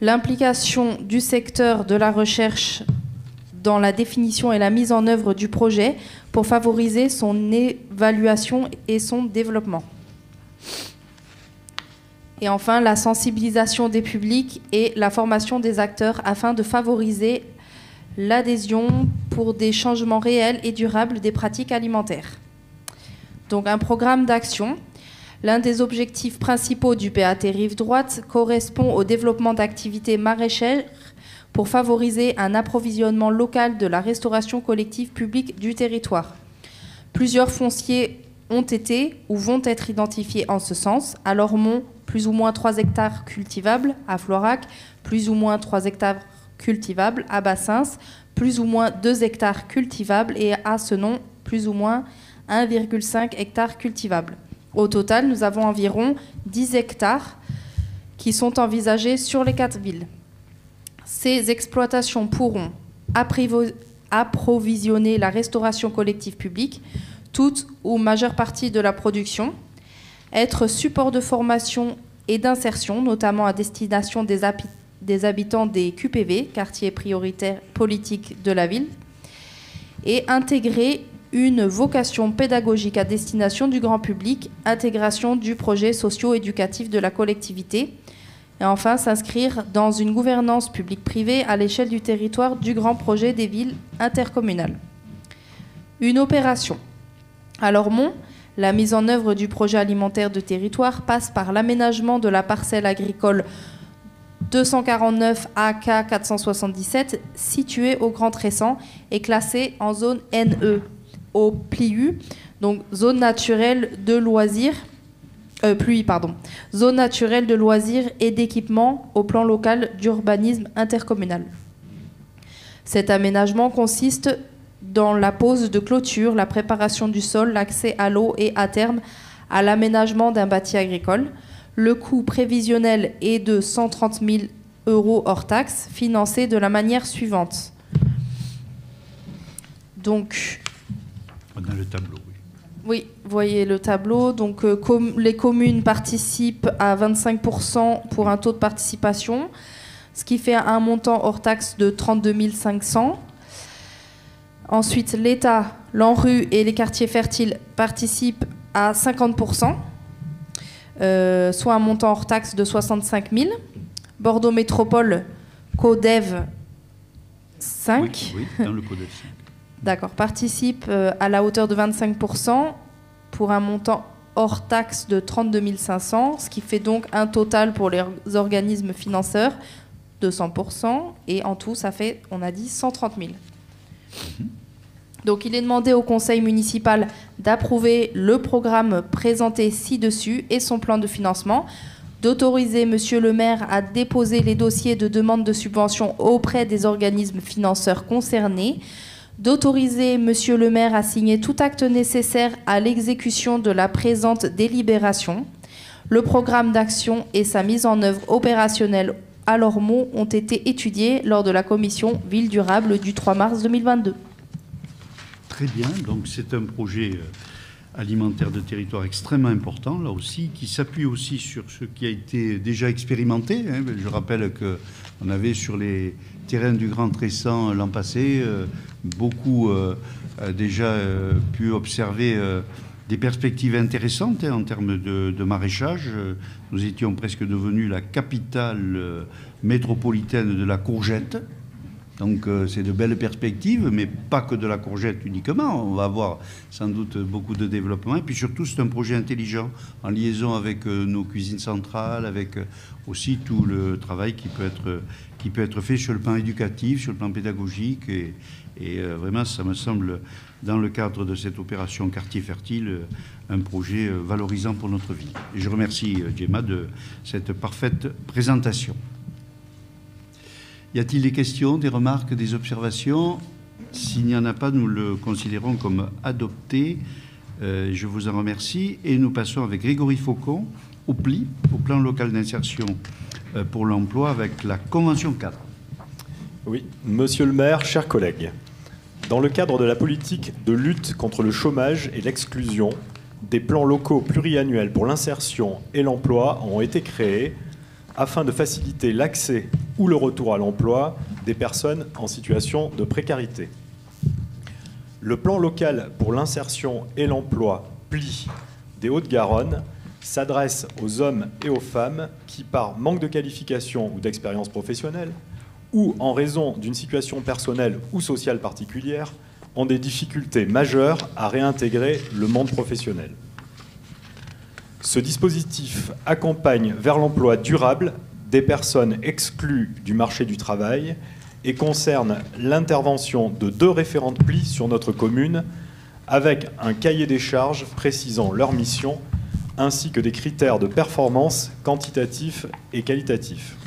L'implication du secteur de la recherche dans la définition et la mise en œuvre du projet pour favoriser son évaluation et son développement. Et enfin, la sensibilisation des publics et la formation des acteurs afin de favoriser l'adhésion pour des changements réels et durables des pratiques alimentaires. Donc un programme d'action. L'un des objectifs principaux du PAT Rive Droite correspond au développement d'activités maraîchères pour favoriser un approvisionnement local de la restauration collective publique du territoire. Plusieurs fonciers ont été ou vont être identifiés en ce sens. À Lormont, plus ou moins 3 hectares cultivables. À Florac, plus ou moins 3 hectares cultivables. À Bassins, plus ou moins 2 hectares cultivables. Et à Senon, plus ou moins 1,5 hectares cultivables. Au total, nous avons environ 10 hectares qui sont envisagés sur les 4 villes. Ces exploitations pourront approvisionner la restauration collective publique, toute ou majeure partie de la production, être support de formation et d'insertion, notamment à destination des habitants des QPV, quartiers prioritaires politiques de la ville, et intégrer une vocation pédagogique à destination du grand public, intégration du projet socio-éducatif de la collectivité, et enfin s'inscrire dans une gouvernance publique-privée à l'échelle du territoire du grand projet des villes intercommunales. Une opération. À Lormont, la mise en œuvre du projet alimentaire de territoire passe par l'aménagement de la parcelle agricole 249 AK 477 située au Grand Tressan et classée en zone NE. Au PLUI, donc zone naturelle de loisirs, zone naturelle de loisirs et d'équipement au plan local d'urbanisme intercommunal. Cet aménagement consiste dans la pose de clôture, la préparation du sol, l'accès à l'eau et à terme à l'aménagement d'un bâti agricole. Le coût prévisionnel est de 130 000 € hors taxe, financé de la manière suivante. Donc, on a le tableau, oui. Oui, vous voyez le tableau. Donc, les communes participent à 25% pour un taux de participation, ce qui fait un montant hors taxe de 32 500. Ensuite, l'État, l'ANRU et les quartiers fertiles participent à 50%, soit un montant hors taxe de 65 000. Bordeaux Métropole, CODEV 5. Oui, dans le CODEV 5. D'accord, participe à la hauteur de 25% pour un montant hors taxe de 32 500, ce qui fait donc un total pour les organismes financeurs de 100%, et en tout, ça fait, on a dit, 130 000. Donc il est demandé au conseil municipal d'approuver le programme présenté ci-dessus et son plan de financement, d'autoriser monsieur le maire à déposer les dossiers de demande de subvention auprès des organismes financeurs concernés, d'autoriser monsieur le maire à signer tout acte nécessaire à l'exécution de la présente délibération. Le programme d'action et sa mise en œuvre opérationnelle à Lormont ont été étudiés lors de la commission Ville durable du 3 mars 2022. Très bien, donc c'est un projet alimentaire de territoire extrêmement important, là aussi, qui s'appuie aussi sur ce qui a été déjà expérimenté. Je rappelle qu'on avait sur les terrains du Grand Tressan l'an passé beaucoup déjà pu observer des perspectives intéressantes en termes de maraîchage. Nous étions presque devenus la capitale métropolitaine de la courgette. Donc c'est de belles perspectives, mais pas que de la courgette uniquement. On va avoir sans doute beaucoup de développement. Et puis surtout, c'est un projet intelligent, en liaison avec nos cuisines centrales, avec aussi tout le travail qui peut être fait sur le plan éducatif, sur le plan pédagogique. Et vraiment, ça me semble, dans le cadre de cette opération Quartier Fertile, un projet valorisant pour notre ville. Et je remercie Gemma de cette parfaite présentation. Y a-t-il des questions, des remarques, des observations? S'il n'y en a pas, nous le considérons comme adopté. Je vous en remercie. Et nous passons avec Grégory Faucon au PLI, au plan local d'insertion pour l'emploi, avec la convention cadre. Oui, monsieur le maire, chers collègues, dans le cadre de la politique de lutte contre le chômage et l'exclusion, des plans locaux pluriannuels pour l'insertion et l'emploi ont été créés afin de faciliter l'accès ou le retour à l'emploi des personnes en situation de précarité. Le plan local pour l'insertion et l'emploi PLI des Hauts-de-Garonne s'adresse aux hommes et aux femmes qui, par manque de qualification ou d'expérience professionnelle, ou en raison d'une situation personnelle ou sociale particulière, ont des difficultés majeures à réintégrer le monde professionnel. Ce dispositif accompagne vers l'emploi durable des personnes exclues du marché du travail et concerne l'intervention de 2 référentes PLI sur notre commune, avec un cahier des charges précisant leur mission, ainsi que des critères de performance quantitatifs et qualitatifs.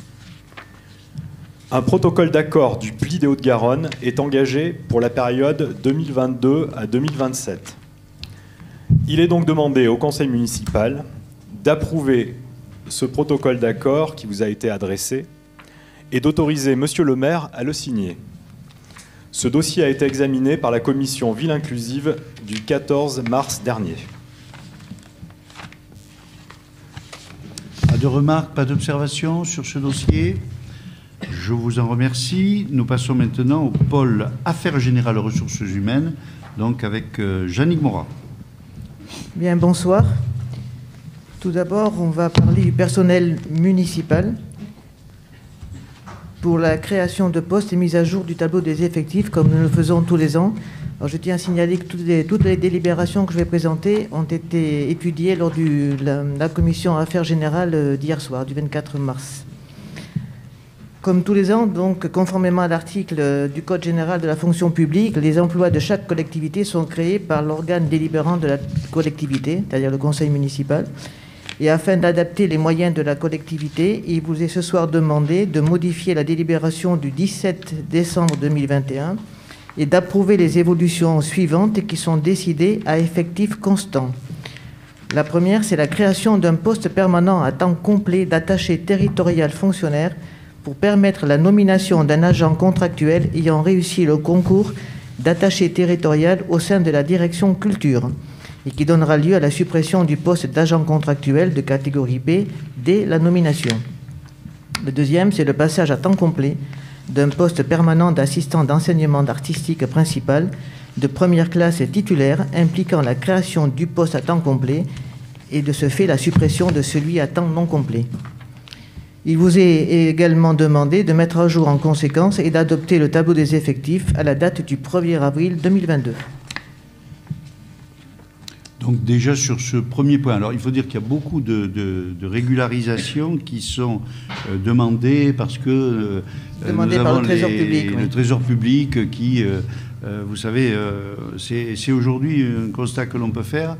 Un protocole d'accord du PLI des Hauts-de-Garonne est engagé pour la période 2022 à 2027. Il est donc demandé au conseil municipal d'approuver ce protocole d'accord qui vous a été adressé et d'autoriser monsieur le maire à le signer. Ce dossier a été examiné par la commission Ville Inclusive du 14 mars dernier. Pas de remarques, pas d'observations sur ce dossier? Je vous en remercie. Nous passons maintenant au pôle Affaires Générales Ressources Humaines, donc avec Jannick Morat. Bien, bonsoir. Tout d'abord, on va parler du personnel municipal pour la création de postes et mise à jour du tableau des effectifs, comme nous le faisons tous les ans. Alors, je tiens à signaler que toutes les délibérations que je vais présenter ont été étudiées lors de la commission Affaires Générales d'hier soir, du 24 mars. Comme tous les ans, donc, conformément à l'article du Code général de la fonction publique, les emplois de chaque collectivité sont créés par l'organe délibérant de la collectivité, c'est-à-dire le conseil municipal. Et afin d'adapter les moyens de la collectivité, il vous est ce soir demandé de modifier la délibération du 17 décembre 2021 et d'approuver les évolutions suivantes qui sont décidées à effectif constant. La première, c'est la création d'un poste permanent à temps complet d'attaché territorial fonctionnaire pour permettre la nomination d'un agent contractuel ayant réussi le concours d'attaché territorial au sein de la direction culture et qui donnera lieu à la suppression du poste d'agent contractuel de catégorie B dès la nomination. Le deuxième, c'est le passage à temps complet d'un poste permanent d'assistant d'enseignement artistique principal de première classe et titulaire, impliquant la création du poste à temps complet et de ce fait la suppression de celui à temps non complet. Il vous est également demandé de mettre à jour en conséquence et d'adopter le tableau des effectifs à la date du 1er avril 2022. Donc déjà sur ce premier point, alors il faut dire qu'il y a beaucoup de régularisations qui sont demandées parce que demandées par le Trésor public. Le Trésor public qui, vous savez, c'est aujourd'hui un constat que l'on peut faire.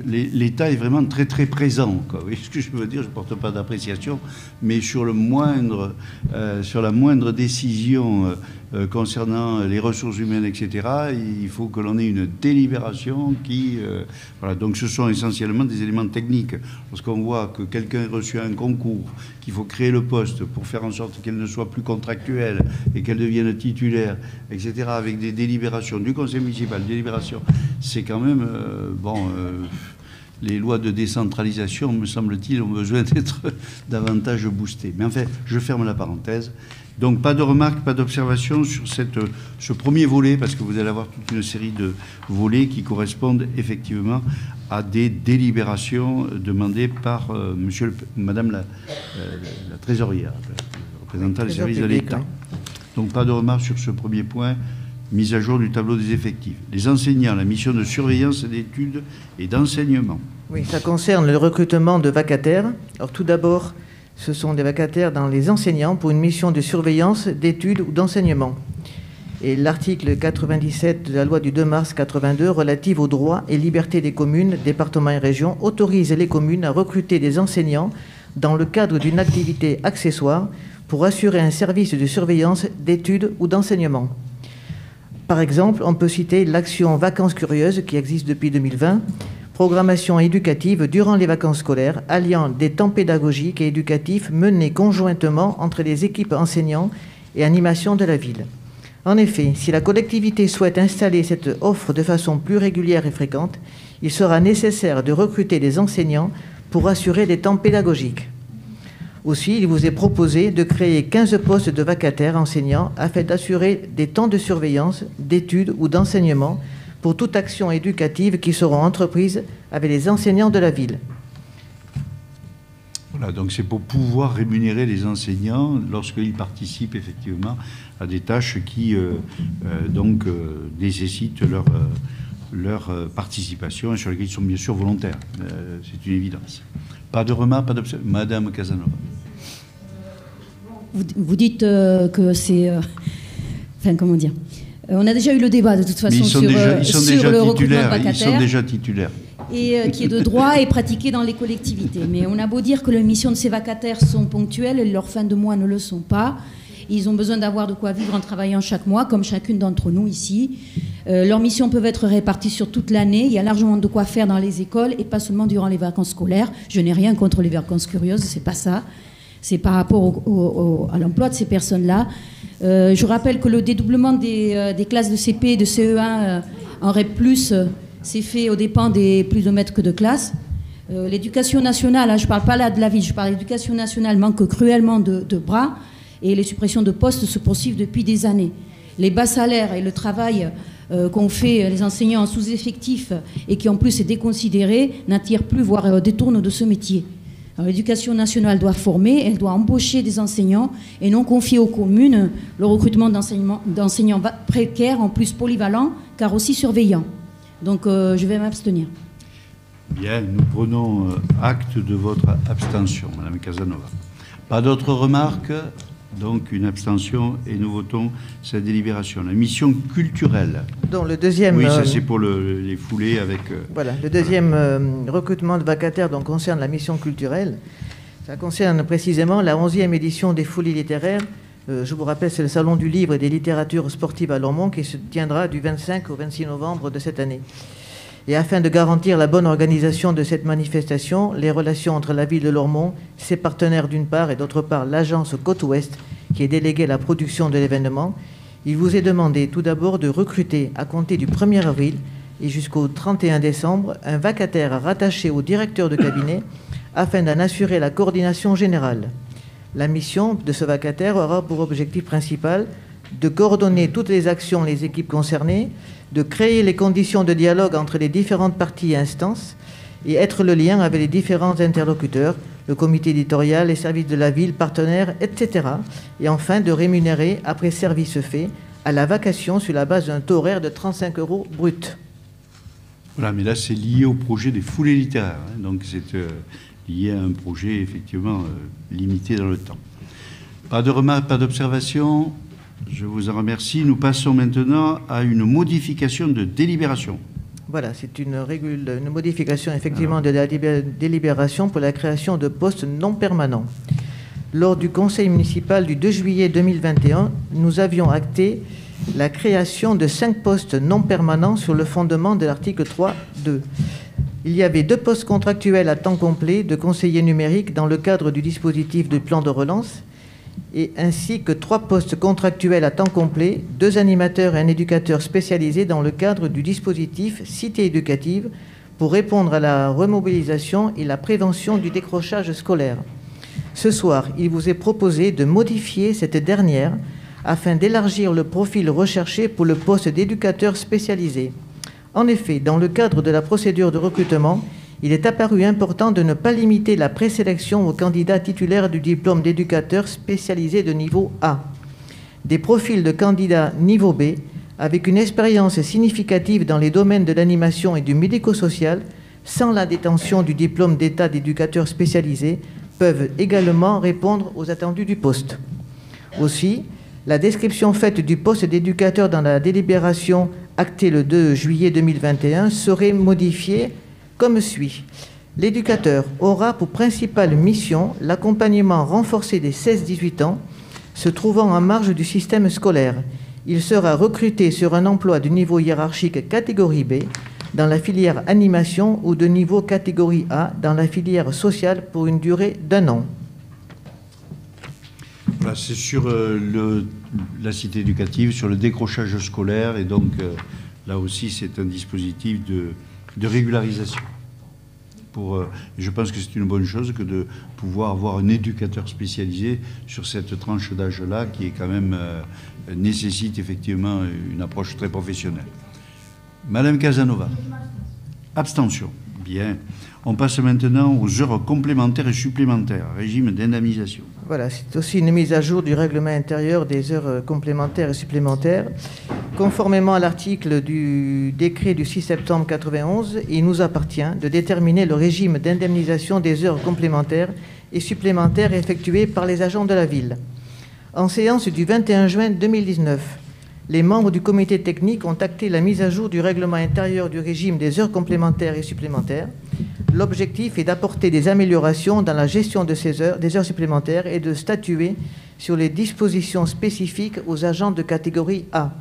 L'État est vraiment très très présent, quoi. Vous voyez ce que je veux dire? Je ne porte pas d'appréciation, mais sur la moindre décision concernant les ressources humaines, etc., il faut que l'on ait une délibération qui... voilà, donc ce sont essentiellement des éléments techniques. Lorsqu'on voit que quelqu'un a reçu un concours, qu'il faut créer le poste pour faire en sorte qu'elle ne soit plus contractuelle et qu'elle devienne titulaire, etc., avec des délibérations du conseil municipal, délibération, c'est quand même... les lois de décentralisation, me semble-t-il, ont besoin d'être davantage boostées. Mais enfin, je ferme la parenthèse. Donc, pas de remarques, pas d'observations sur ce premier volet, parce que vous allez avoir toute une série de volets qui correspondent effectivement à des délibérations demandées par Madame la trésorière, représentant les services de l'État. Donc, pas de remarques sur ce premier point. Mise à jour du tableau des effectifs. Les enseignants, la mission de surveillance d'études et d'enseignement. Oui, ça concerne le recrutement de vacataires. Alors tout d'abord, ce sont des vacataires dans les enseignants pour une mission de surveillance d'études ou d'enseignement. Et l'article 97 de la loi du 2 mars 82 relative aux droits et libertés des communes, départements et régions autorise les communes à recruter des enseignants dans le cadre d'une activité accessoire pour assurer un service de surveillance d'études ou d'enseignement. Par exemple, on peut citer l'action Vacances Curieuses qui existe depuis 2020, programmation éducative durant les vacances scolaires, alliant des temps pédagogiques et éducatifs menés conjointement entre les équipes enseignants et animation de la ville. En effet, si la collectivité souhaite installer cette offre de façon plus régulière et fréquente, il sera nécessaire de recruter des enseignants pour assurer des temps pédagogiques. Aussi, il vous est proposé de créer 15 postes de vacataires enseignants afin d'assurer des temps de surveillance, d'études ou d'enseignement pour toute action éducative qui seront entreprises avec les enseignants de la ville. Voilà, donc c'est pour pouvoir rémunérer les enseignants lorsqu'ils participent effectivement à des tâches qui nécessitent leur participation et sur lesquelles ils sont bien sûr volontaires. C'est une évidence. Pas de remarques, pas d'observation. Madame Casanova. Vous dites que c'est... enfin, comment dire, on a déjà eu le débat de toute façon sur le recrutement de vacataires. Ils sont déjà titulaires. Et qui est de droit et pratiqué dans les collectivités. Mais on a beau dire que les missions de ces vacataires sont ponctuelles, leurs fins de mois ne le sont pas. Ils ont besoin d'avoir de quoi vivre en travaillant chaque mois, comme chacune d'entre nous ici. Leurs missions peuvent être réparties sur toute l'année. Il y a largement de quoi faire dans les écoles et pas seulement durant les vacances scolaires. Je n'ai rien contre les vacances curieuses, c'est pas ça. C'est par rapport à l'emploi de ces personnes-là. Je rappelle que le dédoublement des classes de CP et de CE1 en REP+, c'est fait aux dépens des plus de maîtres que de classe. L'éducation nationale, je ne parle pas là de la ville, je parle de l'éducation nationale, manque cruellement de bras et les suppressions de postes se poursuivent depuis des années. Les bas salaires et le travail qu'ont fait les enseignants en sous-effectif et qui en plus est déconsidéré n'attirent plus, voire détournent de ce métier. L'éducation nationale doit former, elle doit embaucher des enseignants et non confier aux communes le recrutement d'enseignants précaires, en plus polyvalents, car aussi surveillants. Donc je vais m'abstenir. Bien, nous prenons acte de votre abstention, Madame Casanova. Pas d'autres remarques? Donc une abstention et nous votons cette délibération. La mission culturelle. Donc le deuxième. Oui, ça c'est pour les foulées avec. Voilà, le deuxième recrutement de vacataires donc concerne la mission culturelle. Ça concerne précisément la 11e édition des Folies littéraires. Je vous rappelle, c'est le Salon du livre et des littératures sportives à Lormont qui se tiendra du 25 au 26 novembre de cette année. Et afin de garantir la bonne organisation de cette manifestation, les relations entre la ville de Lormont, ses partenaires d'une part et d'autre part l'agence Côte-Ouest qui est déléguée à la production de l'événement, il vous est demandé tout d'abord de recruter à compter du 1er avril et jusqu'au 31 décembre un vacataire rattaché au directeur de cabinet afin d'en assurer la coordination générale. La mission de ce vacataire aura pour objectif principal de coordonner toutes les actions, les équipes concernées, de créer les conditions de dialogue entre les différentes parties et instances et être le lien avec les différents interlocuteurs, le comité éditorial, les services de la ville, partenaires, etc. Et enfin, de rémunérer, après service fait, à la vacation sur la base d'un taux horaire de 35 € brut. Voilà, mais là, c'est lié au projet des foulées littéraires. Hein, donc, c'est lié à un projet, effectivement, limité dans le temps. Pas de remarques, pas d'observations. Je vous en remercie. Nous passons maintenant à une modification de délibération. Voilà, c'est une modification effectivement de la délibération pour la création de postes non permanents. lors du conseil municipal du 2 juillet 2021, nous avions acté la création de 5 postes non permanents sur le fondement de l'article 3.2. Il y avait 2 postes contractuels à temps complet de conseiller numérique dans le cadre du dispositif de plan de relance, et ainsi que 3 postes contractuels à temps complet, 2 animateurs et un éducateur spécialisé dans le cadre du dispositif Cité éducative pour répondre à la remobilisation et la prévention du décrochage scolaire. Ce soir, il vous est proposé de modifier cette dernière afin d'élargir le profil recherché pour le poste d'éducateur spécialisé. En effet, dans le cadre de la procédure de recrutement, il est apparu important de ne pas limiter la présélection aux candidats titulaires du diplôme d'éducateur spécialisé de niveau A. Des profils de candidats niveau B, avec une expérience significative dans les domaines de l'animation et du médico-social, sans la détention du diplôme d'état d'éducateur spécialisé, peuvent également répondre aux attendus du poste. Aussi, la description faite du poste d'éducateur dans la délibération actée le 2 juillet 2021 serait modifiée comme suit. L'éducateur aura pour principale mission l'accompagnement renforcé des 16-18 ans se trouvant en marge du système scolaire. Il sera recruté sur un emploi de niveau hiérarchique catégorie B dans la filière animation ou de niveau catégorie A dans la filière sociale pour une durée d'1 an. Voilà, c'est sur la cité éducative, sur le décrochage scolaire, et donc là aussi c'est un dispositif de régularisation. Je pense que c'est une bonne chose que de pouvoir avoir un éducateur spécialisé sur cette tranche d'âge-là qui est quand même nécessite effectivement une approche très professionnelle. Madame Casanova. Abstention. Bien. On passe maintenant aux heures complémentaires et supplémentaires, régime d'indemnisation. Voilà, c'est aussi une mise à jour du règlement intérieur des heures complémentaires et supplémentaires. Conformément à l'article du décret du 6 septembre 91, il nous appartient de déterminer le régime d'indemnisation des heures complémentaires et supplémentaires effectuées par les agents de la ville. En séance du 21 juin 2019, les membres du comité technique ont acté la mise à jour du règlement intérieur du régime des heures complémentaires et supplémentaires. L'objectif est d'apporter des améliorations dans la gestion de ces heures, des heures supplémentaires, et de statuer sur les dispositions spécifiques aux agents de catégorie A.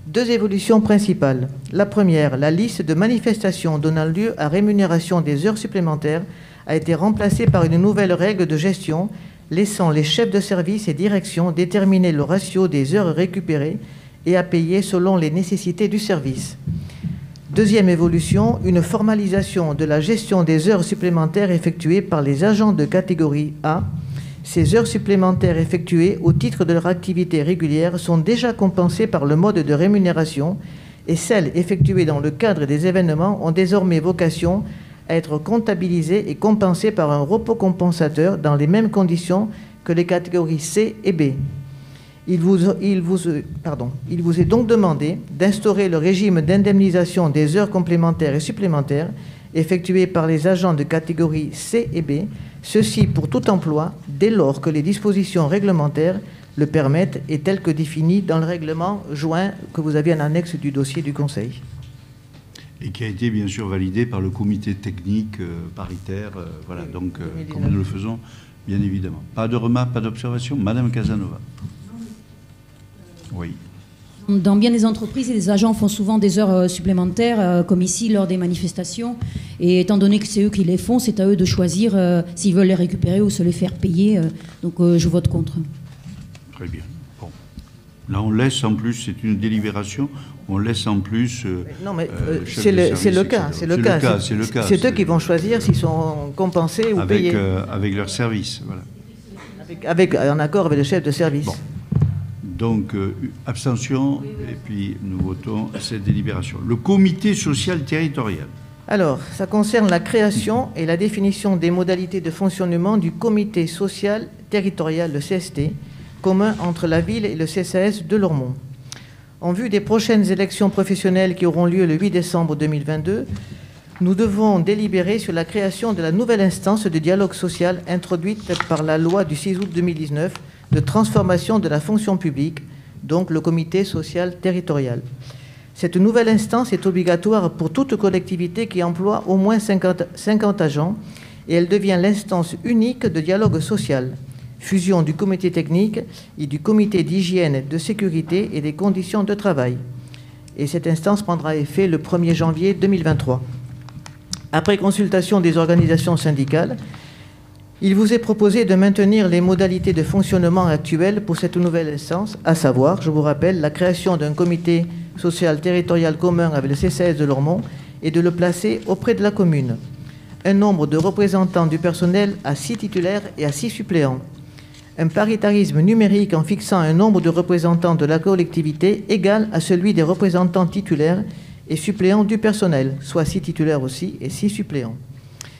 2 évolutions principales. La première, la liste de manifestations donnant lieu à rémunération des heures supplémentaires a été remplacée par une nouvelle règle de gestion laissant les chefs de service et direction déterminer le ratio des heures récupérées et à payer selon les nécessités du service. Deuxième évolution, une formalisation de la gestion des heures supplémentaires effectuées par les agents de catégorie A. Ces heures supplémentaires effectuées au titre de leur activité régulière sont déjà compensées par le mode de rémunération et celles effectuées dans le cadre des événements ont désormais vocation à être comptabilisées et compensées par un repos compensateur dans les mêmes conditions que les catégories C et B. Il vous est donc demandé d'instaurer le régime d'indemnisation des heures complémentaires et supplémentaires effectuées par les agents de catégorie C et B, ceci pour tout emploi, dès lors que les dispositions réglementaires le permettent et telles que définies dans le règlement joint que vous avez en annexe du dossier du Conseil. Et qui a été bien sûr validé par le comité technique paritaire, voilà, donc comme nous le faisons, bien évidemment. Pas de remarques, pas d'observation. Madame Casanova. Oui. Dans bien des entreprises, les agents font souvent des heures supplémentaires, comme ici, lors des manifestations. Et étant donné que c'est eux qui les font, c'est à eux de choisir s'ils veulent les récupérer ou se les faire payer. Donc je vote contre. Très bien. Bon. Là, on laisse en plus, c'est une délibération, on laisse en plus... non, mais c'est le cas. C'est eux qui vont choisir s'ils sont compensés ou payés. Avec leur service, voilà. En accord avec le chef de service. Bon. Donc, abstention, et puis nous votons cette délibération. Le comité social territorial. Alors, ça concerne la création et la définition des modalités de fonctionnement du comité social territorial, le CST, commun entre la ville et le CCAS de Lormont. En vue des prochaines élections professionnelles qui auront lieu le 8 décembre 2022, nous devons délibérer sur la création de la nouvelle instance de dialogue social introduite par la loi du 6 août 2019 de transformation de la fonction publique, donc le comité social territorial. Cette nouvelle instance est obligatoire pour toute collectivité qui emploie au moins 50 agents et elle devient l'instance unique de dialogue social. fusion du comité technique et du comité d'hygiène, de sécurité et des conditions de travail. Et cette instance prendra effet le 1er janvier 2023. Après consultation des organisations syndicales, il vous est proposé de maintenir les modalités de fonctionnement actuelles pour cette nouvelle instance, à savoir, je vous rappelle, la création d'un comité social territorial commun avec le CCAS de Lormont et de le placer auprès de la commune. Un nombre de représentants du personnel à 6 titulaires et à 6 suppléants. Un paritarisme numérique en fixant un nombre de représentants de la collectivité égal à celui des représentants titulaires et suppléants du personnel, soit 6 titulaires aussi et 6 suppléants.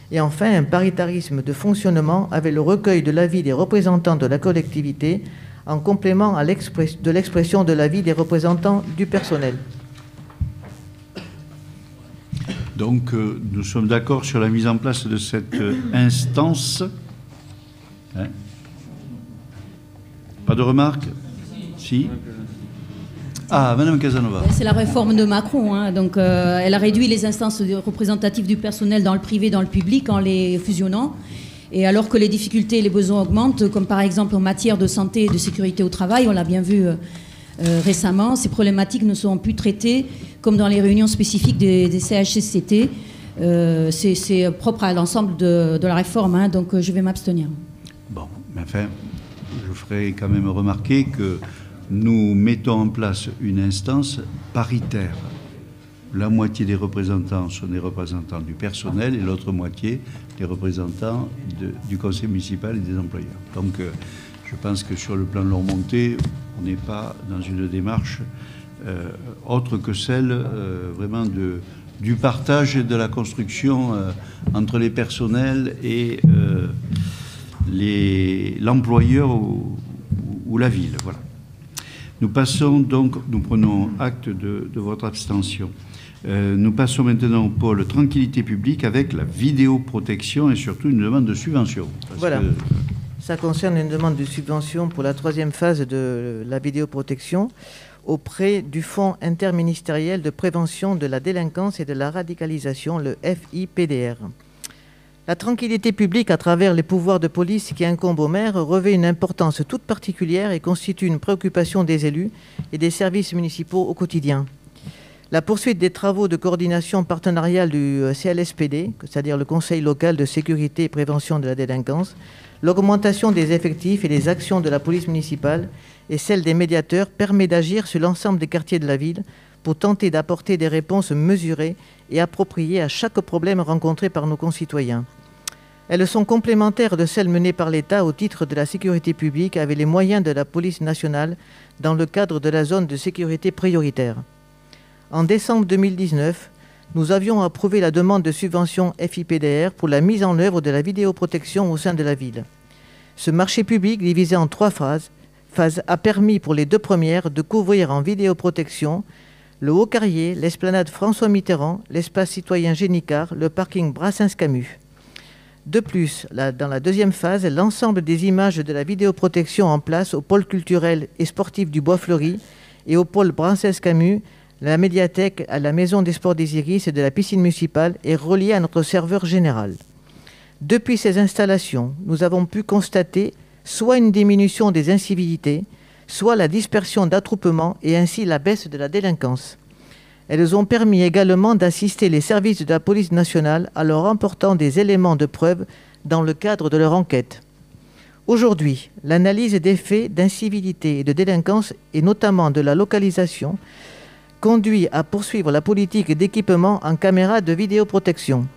Et enfin, un paritarisme de fonctionnement avec le recueil de l'avis des représentants de la collectivité en complément de l'expression de l'avis des représentants du personnel. Donc, nous sommes d'accord sur la mise en place de cette instance. Hein? Pas de remarques? Si. Ah, Madame Casanova. C'est la réforme de Macron. Hein. Donc, elle a réduit les instances représentatives du personnel dans le privé, dans le public, en les fusionnant. Et alors que les difficultés et les besoins augmentent, comme par exemple en matière de santé et de sécurité au travail, on l'a bien vu récemment, ces problématiques ne seront plus traitées comme dans les réunions spécifiques des CHSCT. C'est propre à l'ensemble de la réforme, hein, donc je vais m'abstenir. Bon, mais enfin, je ferai quand même remarquer que nous mettons en place une instance paritaire. La moitié des représentants sont des représentants du personnel et l'autre moitié des représentants du conseil municipal et des employeurs. Donc je pense que sur le plan de leur montée, on n'est pas dans une démarche autre que celle vraiment du partage et de la construction entre les personnels et l'employeur ou la ville. Voilà. Nous passons donc, nous prenons acte de votre abstention. Nous passons maintenant au pôle tranquillité publique avec la vidéoprotection et surtout une demande de subvention. Voilà. Ça concerne une demande de subvention pour la 3e phase de la vidéoprotection auprès du Fonds interministériel de prévention de la délinquance et de la radicalisation, le FIPDR. La tranquillité publique à travers les pouvoirs de police qui incombent aux maires revêt une importance toute particulière et constitue une préoccupation des élus et des services municipaux au quotidien. La poursuite des travaux de coordination partenariale du CLSPD, c'est-à-dire le Conseil local de sécurité et prévention de la délinquance, l'augmentation des effectifs et des actions de la police municipale et celle des médiateurs permet d'agir sur l'ensemble des quartiers de la ville pour tenter d'apporter des réponses mesurées et appropriées à chaque problème rencontré par nos concitoyens. Elles sont complémentaires de celles menées par l'État au titre de la sécurité publique avec les moyens de la police nationale dans le cadre de la zone de sécurité prioritaire. En décembre 2019, nous avions approuvé la demande de subvention FIPDR pour la mise en œuvre de la vidéoprotection au sein de la ville. Ce marché public, divisé en 3 phases, a permis pour les 2 premières de couvrir en vidéoprotection le Haut-Carrier, l'esplanade François Mitterrand, l'espace citoyen Génicard, le parking Brassens-Camus. De plus, dans la 2e phase, l'ensemble des images de la vidéoprotection en place au pôle culturel et sportif du Bois-Fleuri et au pôle Brassens-Camus, la médiathèque, à la maison des sports des Iris et de la piscine municipale est reliée à notre serveur général. Depuis ces installations, nous avons pu constater soit une diminution des incivilités, soit la dispersion d'attroupements et ainsi la baisse de la délinquance. Elles ont permis également d'assister les services de la police nationale en leur apportant des éléments de preuve dans le cadre de leur enquête. Aujourd'hui, l'analyse des faits d'incivilité et de délinquance et notamment de la localisation conduit à poursuivre la politique d'équipement en caméras de vidéoprotection.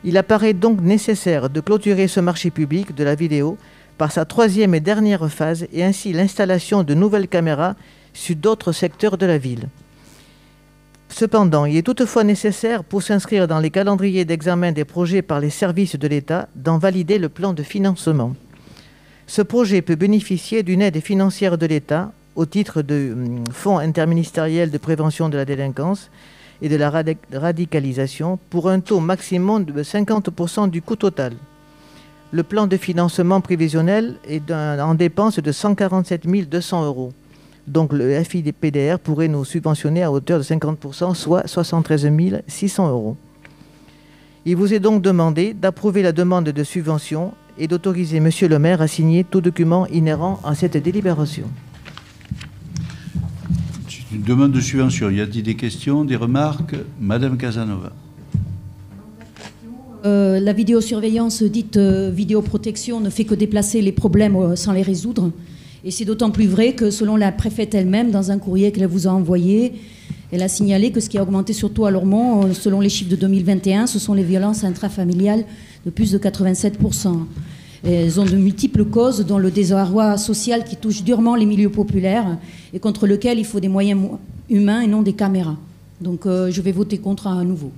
Il apparaît donc nécessaire de clôturer ce marché public de la vidéo par sa 3e et dernière phase et ainsi l'installation de nouvelles caméras sur d'autres secteurs de la ville. Cependant, il est toutefois nécessaire, pour s'inscrire dans les calendriers d'examen des projets par les services de l'État, d'en valider le plan de financement. Ce projet peut bénéficier d'une aide financière de l'État au titre du Fonds interministériel de prévention de la délinquance et de la radicalisation pour un taux maximum de 50% du coût total. Le plan de financement prévisionnel est en dépense de 147 200 €. Donc le FIPDR pourrait nous subventionner à hauteur de 50%, soit 73 600 €. Il vous est donc demandé d'approuver la demande de subvention et d'autoriser Monsieur le maire à signer tout document inhérent à cette délibération. C'est une demande de subvention. Y a-t-il des questions, des remarques? Madame Casanova. La vidéosurveillance dite vidéoprotection ne fait que déplacer les problèmes sans les résoudre. Et c'est d'autant plus vrai que selon la préfète elle-même, dans un courrier qu'elle vous a envoyé, elle a signalé que ce qui a augmenté surtout à Lormont, selon les chiffres de 2021, ce sont les violences intrafamiliales de plus de 87%. Elles ont de multiples causes, dont le désarroi social qui touche durement les milieux populaires et contre lequel il faut des moyens humains et non des caméras. Donc je vais voter contre à nouveau.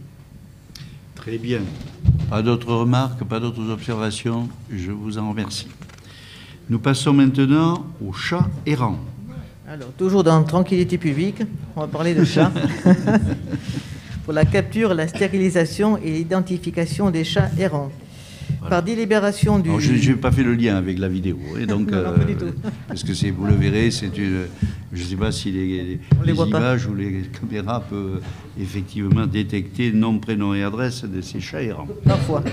Très bien. Pas d'autres remarques, pas d'autres observations. Je vous en remercie. Nous passons maintenant au chat errant. Alors, toujours dans tranquillité publique, on va parler de chats. Pour la capture, la stérilisation et l'identification des chats errants. Voilà. Par délibération du... Alors, je n'ai pas fait le lien avec la vidéo. Et donc, non, pas du tout. Parce que vous le verrez, c'est une... Je ne sais pas si les images ou les caméras peuvent effectivement détecter nom, prénom et adresse de ces chats errants. Parfois.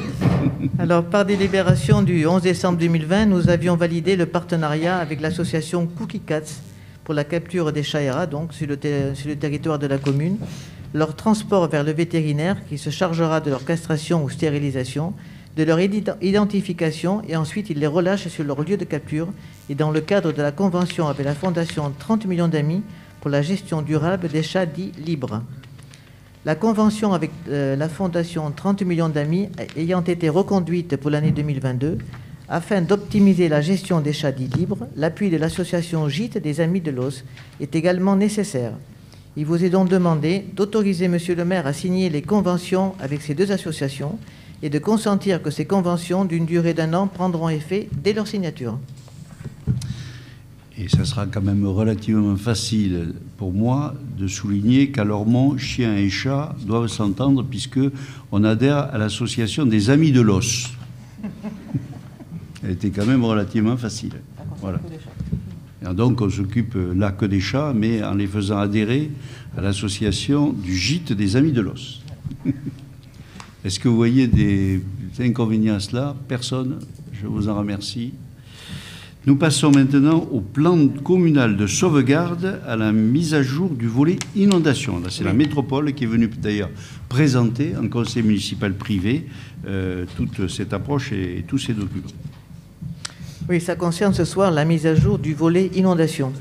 Alors, par délibération du 11 décembre 2020, nous avions validé le partenariat avec l'association Cookie Cats pour la capture des chats errants, donc sur le territoire de la commune, leur transport vers le vétérinaire qui se chargera de leur castration ou stérilisation, de leur identification et ensuite il les relâche sur leur lieu de capture et dans le cadre de la convention avec la Fondation 30 millions d'amis pour la gestion durable des chats dits libres. La convention avec la Fondation 30 millions d'amis ayant été reconduite pour l'année 2022, afin d'optimiser la gestion des chats dits libres, l'appui de l'association Gîte des Amis de l'Os est également nécessaire. Il vous est donc demandé d'autoriser Monsieur le maire à signer les conventions avec ces deux associations et de consentir que ces conventions d'une durée d'1 an prendront effet dès leur signature. Et ça sera quand même relativement facile pour moi de souligner qu'à Lormont, chiens et chats doivent s'entendre puisqu'on adhère à l'association des Amis de l'Os. Elle était quand même relativement facile. Voilà. Et donc on s'occupe là que des chats, mais en les faisant adhérer à l'association du Gîte des Amis de l'Os. Est-ce que vous voyez des inconvénients à cela? Personne. Je vous en remercie. Nous passons maintenant au plan communal de sauvegarde à la mise à jour du volet inondation. Là, c'est la métropole qui est venue d'ailleurs présenter en conseil municipal privé toute cette approche et tous ces documents. Oui, ça concerne ce soir la mise à jour du volet inondation.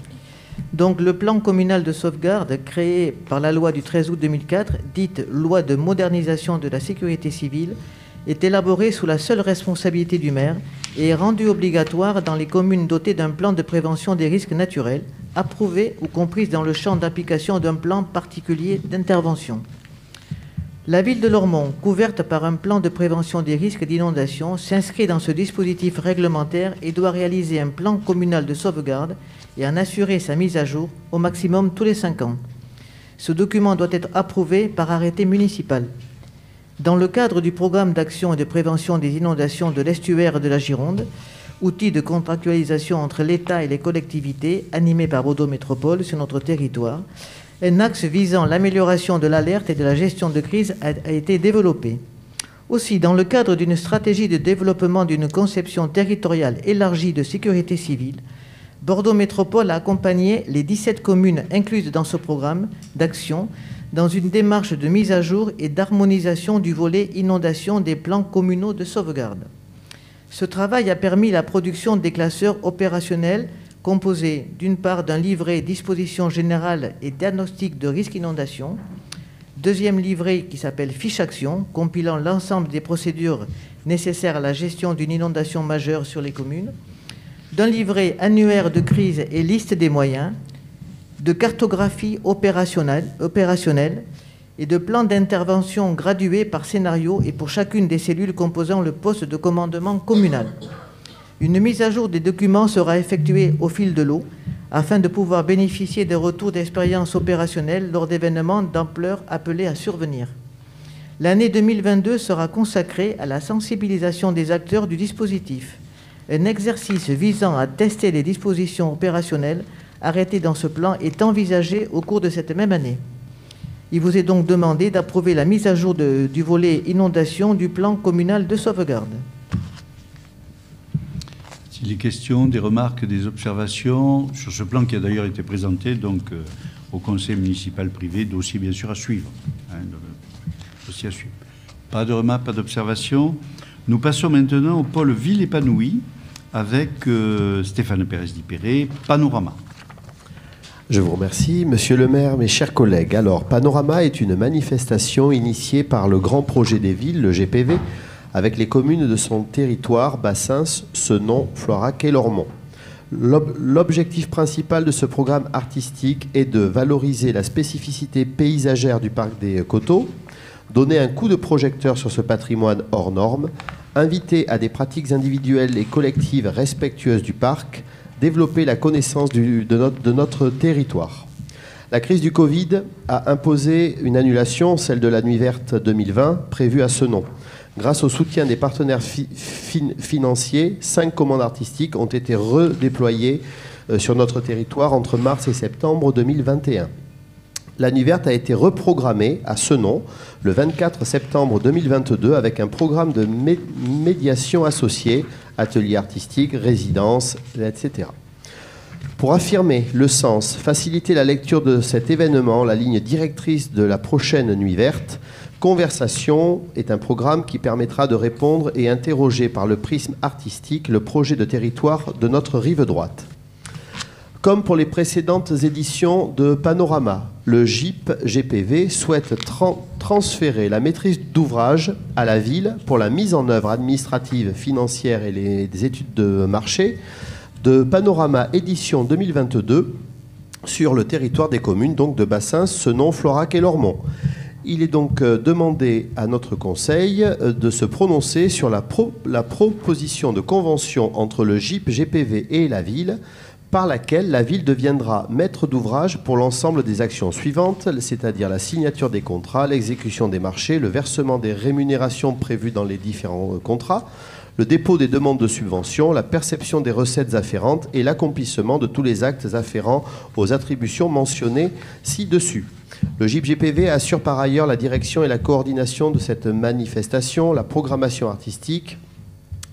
Donc le plan communal de sauvegarde créé par la loi du 13 août 2004, dite loi de modernisation de la sécurité civile, est élaboré sous la seule responsabilité du maire et est rendu obligatoire dans les communes dotées d'un plan de prévention des risques naturels, approuvé ou comprise dans le champ d'application d'un plan particulier d'intervention. La ville de Lormont, couverte par un plan de prévention des risques d'inondation, s'inscrit dans ce dispositif réglementaire et doit réaliser un plan communal de sauvegarde et en assurer sa mise à jour au maximum tous les 5 ans. Ce document doit être approuvé par arrêté municipal. Dans le cadre du programme d'action et de prévention des inondations de l'estuaire de la Gironde, outil de contractualisation entre l'État et les collectivités, animé par Bordeaux Métropole sur notre territoire, un axe visant l'amélioration de l'alerte et de la gestion de crise a été développé. Aussi, dans le cadre d'une stratégie de développement d'une conception territoriale élargie de sécurité civile, Bordeaux Métropole a accompagné les 17 communes incluses dans ce programme d'action dans une démarche de mise à jour et d'harmonisation du volet inondation des plans communaux de sauvegarde. Ce travail a permis la production des classeurs opérationnels composés d'une part d'un livret disposition générale et diagnostic de risque inondation, deuxième livret qui s'appelle fiche action, compilant l'ensemble des procédures nécessaires à la gestion d'une inondation majeure sur les communes, d'un livret annuaire de crise et liste des moyens, de cartographie opérationnelle et de plans d'intervention gradués par scénario et pour chacune des cellules composant le poste de commandement communal. Une mise à jour des documents sera effectuée au fil de l'eau afin de pouvoir bénéficier des retours d'expérience opérationnelle lors d'événements d'ampleur appelés à survenir. L'année 2022 sera consacrée à la sensibilisation des acteurs du dispositif. Un exercice visant à tester les dispositions opérationnelles arrêtées dans ce plan est envisagé au cours de cette même année. Il vous est donc demandé d'approuver la mise à jour du volet inondation du plan communal de sauvegarde. S'il est question des remarques, des observations sur ce plan qui a d'ailleurs été présenté donc, au conseil municipal privé, dossier bien sûr à suivre. Dossier à suivre. Pas de remarques, pas d'observations. Nous passons maintenant au pôle ville épanouie avec Stéphane Pérez-Dipéré, Panorama. Je vous remercie. Monsieur le maire, mes chers collègues. Alors, Panorama est une manifestation initiée par le Grand Projet des Villes, le GPV, avec les communes de son territoire, Bassins, Senon, Floirac et Lormont. L'objectif principal de ce programme artistique est de valoriser la spécificité paysagère du parc des Coteaux, donner un coup de projecteur sur ce patrimoine hors norme, inviter à des pratiques individuelles et collectives respectueuses du parc, développer la connaissance de notre territoire. La crise du Covid a imposé une annulation, celle de la Nuit Verte 2020, prévue à Senon. Grâce au soutien des partenaires financiers, 5 commandes artistiques ont été redéployées sur notre territoire entre mars et septembre 2021. La Nuit Verte a été reprogrammée à Senon le 24 septembre 2022 avec un programme de médiation associé, ateliers artistiques, résidences, etc. Pour affirmer le sens, faciliter la lecture de cet événement, la ligne directrice de la prochaine Nuit Verte, Conversation est un programme qui permettra de répondre et interroger par le prisme artistique le projet de territoire de notre rive droite. Comme pour les précédentes éditions de Panorama, le GIP-GPV souhaite transférer la maîtrise d'ouvrage à la ville pour la mise en œuvre administrative, financière et les études de marché de Panorama édition 2022 sur le territoire des communes donc de Bassins, Senon, Floirac et Lormont. Il est donc demandé à notre Conseil de se prononcer sur la proposition de convention entre le GIP-GPV et la ville, par laquelle la ville deviendra maître d'ouvrage pour l'ensemble des actions suivantes, c'est-à-dire la signature des contrats, l'exécution des marchés, le versement des rémunérations prévues dans les différents contrats, le dépôt des demandes de subventions, la perception des recettes afférentes et l'accomplissement de tous les actes afférents aux attributions mentionnées ci-dessus. Le GIP-GPV assure par ailleurs la direction et la coordination de cette manifestation, la programmation artistique,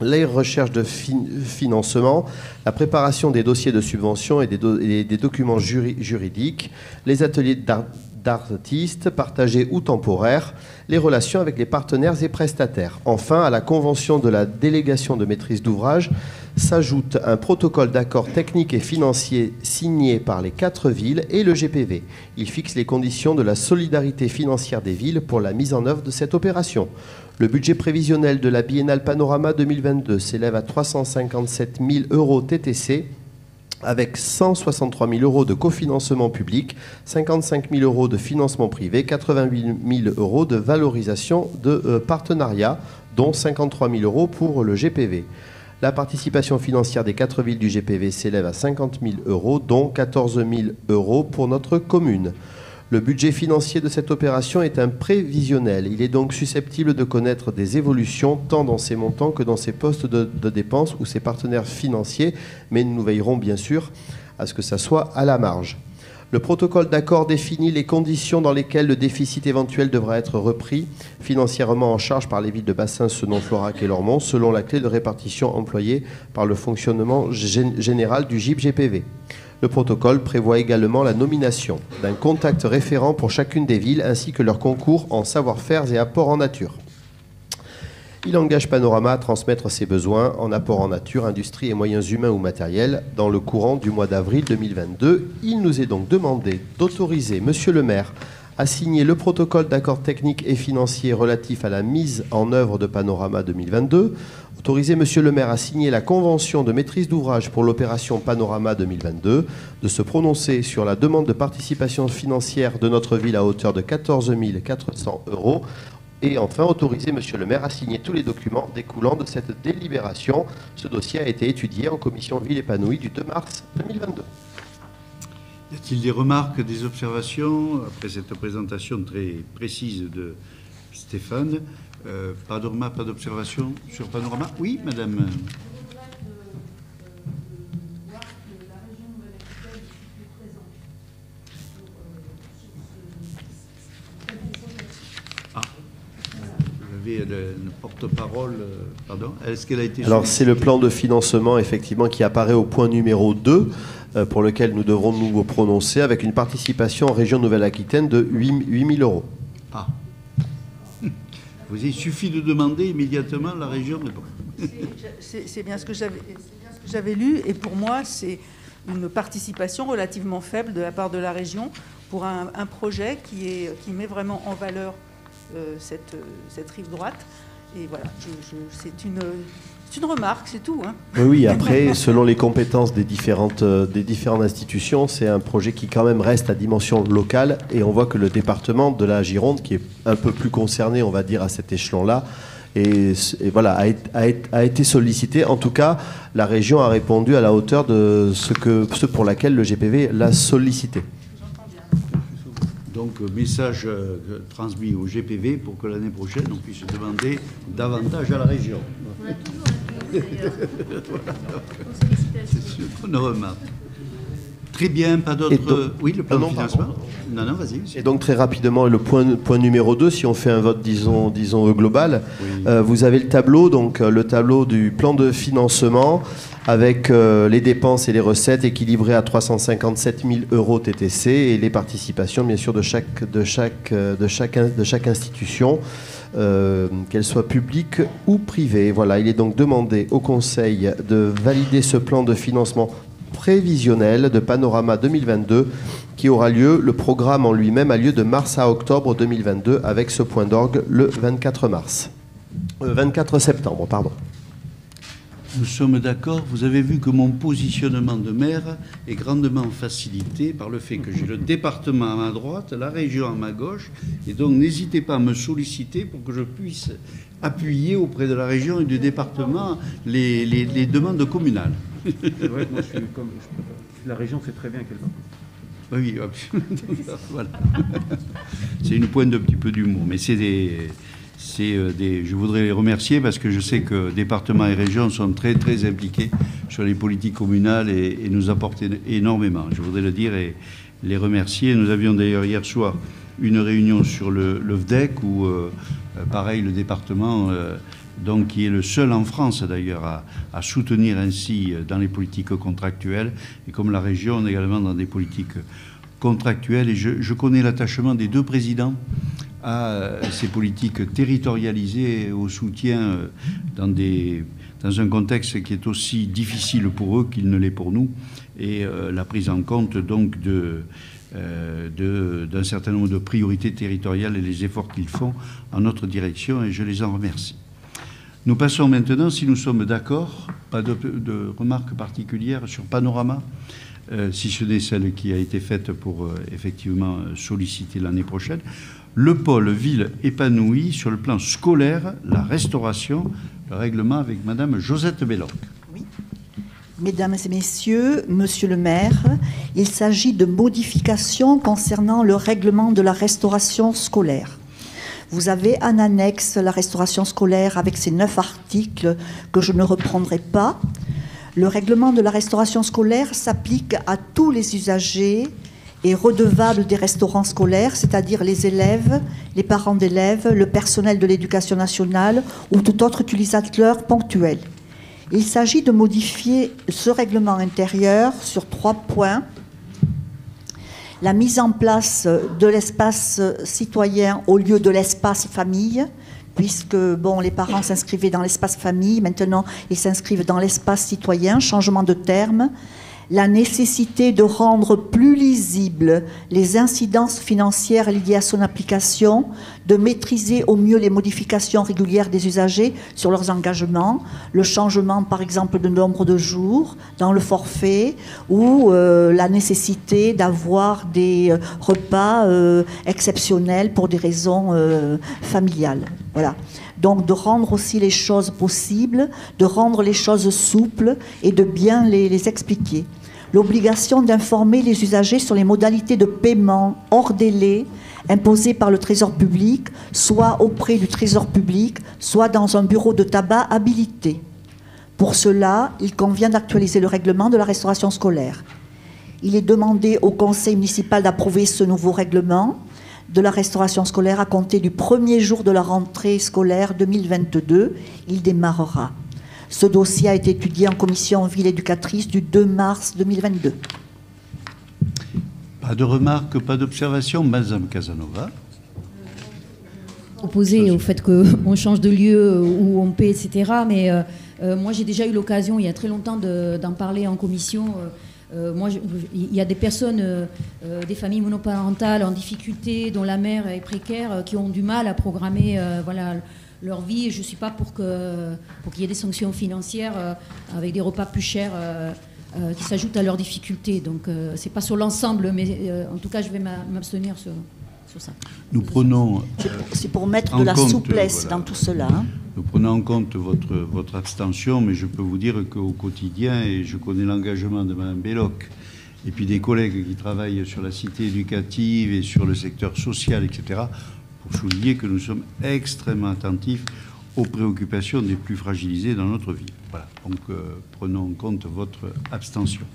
les recherches de financement, la préparation des dossiers de subvention et des documents juridiques, les ateliers d'artistes, partagés ou temporaires, les relations avec les partenaires et prestataires. Enfin, à la convention de la délégation de maîtrise d'ouvrage s'ajoute un protocole d'accord technique et financier signé par les 4 villes et le GPV. Il fixe les conditions de la solidarité financière des villes pour la mise en œuvre de cette opération. Le budget prévisionnel de la Biennale Panorama 2022 s'élève à 357 000 € TTC, avec 163 000 € de cofinancement public, 55 000 € de financement privé, 88 000 € de valorisation de partenariat, dont 53 000 € pour le GPV. La participation financière des 4 villes du GPV s'élève à 50 000 €, dont 14 000 € pour notre commune. Le budget financier de cette opération est un prévisionnel. Il est donc susceptible de connaître des évolutions tant dans ses montants que dans ses postes de dépenses ou ses partenaires financiers, mais nous veillerons bien sûr à ce que ça soit à la marge. Le protocole d'accord définit les conditions dans lesquelles le déficit éventuel devra être repris financièrement en charge par les villes de Bassins, Senon, Floirac et Lormont, selon la clé de répartition employée par le fonctionnement général du GIP-GPV. Le protocole prévoit également la nomination d'un contact référent pour chacune des villes ainsi que leur concours en savoir-faire et apports en nature. Il engage Panorama à transmettre ses besoins en apports en nature, industrie et moyens humains ou matériels dans le courant du mois d'avril 2022. Il nous est donc demandé d'autoriser Monsieur le maire à signer le protocole d'accord technique et financier relatif à la mise en œuvre de Panorama 2022, autoriser Monsieur le maire à signer la convention de maîtrise d'ouvrage pour l'opération Panorama 2022, de se prononcer sur la demande de participation financière de notre ville à hauteur de 14 400 €, et enfin autoriser Monsieur le maire à signer tous les documents découlant de cette délibération. Ce dossier a été étudié en commission Ville épanouie du 2 mars 2022. Y a-t-il des remarques, des observations après cette présentation très précise de Stéphane? Pas de remarques, pas d'observations sur Panorama? Oui, madame. Ah, vous avez porte-parole, pardon, est-ce qu'elle a été... Alors c'est le plan de financement effectivement qui apparaît au point numéro 2 pour lequel nous devrons nous prononcer avec une participation en région Nouvelle-Aquitaine de 8 000 euros. Ah. Il suffit de demander immédiatement, la région répond. C'est bien ce que j'avais lu, et pour moi, c'est une participation relativement faible de la part de la région pour un projet qui met vraiment en valeur cette rive droite. Et voilà, c'est une remarque, c'est tout. Hein. Oui, après, selon les compétences des différentes institutions, c'est un projet qui quand même reste à dimension locale, et on voit que le département de la Gironde, qui est un peu plus concerné, on va dire, à cet échelon-là, et voilà, a été sollicité. En tout cas, la région a répondu à la hauteur de ce pour laquelle le GPV l'a sollicité. Donc, message transmis au GPV pour que l'année prochaine, on puisse demander davantage à la région. C'est sûr qu'on remarque. Très bien, pas d'autres... Oui, le plan de financement. Non, vas-y. Et donc, très rapidement, le point numéro 2, si on fait un vote, disons global, oui. Vous avez le tableau, donc le tableau du plan de financement avec les dépenses et les recettes équilibrées à 357 000 euros TTC et les participations, bien sûr, de chaque institution, qu'elle soit publique ou privée. Voilà, il est donc demandé au Conseil de valider ce plan de financement prévisionnel de Panorama 2022 qui aura lieu, le programme en lui-même a lieu de mars à octobre 2022 avec ce point d'orgue le 24 septembre, pardon. Nous sommes d'accord, vous avez vu que mon positionnement de maire est grandement facilité par le fait que j'ai le département à ma droite, la région à ma gauche, et donc n'hésitez pas à me solliciter pour que je puisse appuyer auprès de la région et du département les demandes communales. C'est vrai que moi, la région sait très bien qu'elle va. Oui, voilà. C'est une pointe d'un petit peu d'humour, mais je voudrais les remercier parce que je sais que département et région sont très très impliqués sur les politiques communales et nous apportent énormément. Je voudrais le dire et les remercier. Nous avions d'ailleurs hier soir une réunion sur le VDEC où, pareil, le département, donc, qui est le seul en France d'ailleurs à soutenir ainsi dans les politiques contractuelles, et comme la région également dans des politiques contractuelles. Et je connais l'attachement des deux présidents à ces politiques territorialisées, au soutien dans un contexte qui est aussi difficile pour eux qu'il ne l'est pour nous, et la prise en compte donc d'un certain nombre de priorités territoriales et les efforts qu'ils font en notre direction, et je les en remercie. Nous passons maintenant, si nous sommes d'accord, pas de remarques particulières sur Panorama, si ce n'est celle qui a été faite pour effectivement solliciter l'année prochaine. Le pôle ville épanoui sur le plan scolaire, la restauration, le règlement avec Madame Josette Belloc. Oui. Mesdames et messieurs, Monsieur le maire, il s'agit de modifications concernant le règlement de la restauration scolaire. Vous avez en annexe la restauration scolaire avec ses 9 articles que je ne reprendrai pas. Le règlement de la restauration scolaire s'applique à tous les usagers et redevables des restaurants scolaires, c'est-à-dire les élèves, les parents d'élèves, le personnel de l'éducation nationale ou tout autre utilisateur ponctuel. Il s'agit de modifier ce règlement intérieur sur 3 points. La mise en place de l'espace citoyen au lieu de l'espace famille, puisque les parents s'inscrivaient dans l'espace famille, maintenant ils s'inscrivent dans l'espace citoyen, changement de terme. La nécessité de rendre plus lisibles les incidences financières liées à son application, de maîtriser au mieux les modifications régulières des usagers sur leurs engagements, le changement par exemple de nombre de jours dans le forfait ou la nécessité d'avoir des repas exceptionnels pour des raisons familiales. Voilà. Donc de rendre aussi les choses possibles, de rendre les choses souples et de bien les expliquer. L'obligation d'informer les usagers sur les modalités de paiement hors délai imposées par le Trésor public, soit auprès du Trésor public, soit dans un bureau de tabac habilité. Pour cela, il convient d'actualiser le règlement de la restauration scolaire. Il est demandé au conseil municipal d'approuver ce nouveau règlement. de la restauration scolaire à compter du premier jour de la rentrée scolaire 2022. Il démarrera. Ce dossier a été étudié en commission ville éducatrice du 2 mars 2022. Pas de remarques, pas d'observations, Madame Casanova. Opposé au fait qu'on change de lieu où on paie, etc. Mais moi, j'ai déjà eu l'occasion, il y a très longtemps, d'en parler en commission. Il y a des personnes, des familles monoparentales en difficulté, dont la mère est précaire, qui ont du mal à programmer leur vie. Je ne suis pas pour qu'il y ait des sanctions financières avec des repas plus chers qui s'ajoutent à leurs difficultés. Donc, ce n'est pas sur l'ensemble, mais en tout cas, je vais m'abstenir sur ça. Nous prenons... C'est pour mettre de la souplesse dans tout cela. Hein. Nous prenons en compte votre abstention, mais je peux vous dire qu'au quotidien, et je connais l'engagement de Mme Belloc, et puis des collègues qui travaillent sur la cité éducative et sur le secteur social, etc., pour souligner que nous sommes extrêmement attentifs aux préoccupations des plus fragilisés dans notre ville. Voilà, donc prenons en compte votre abstention.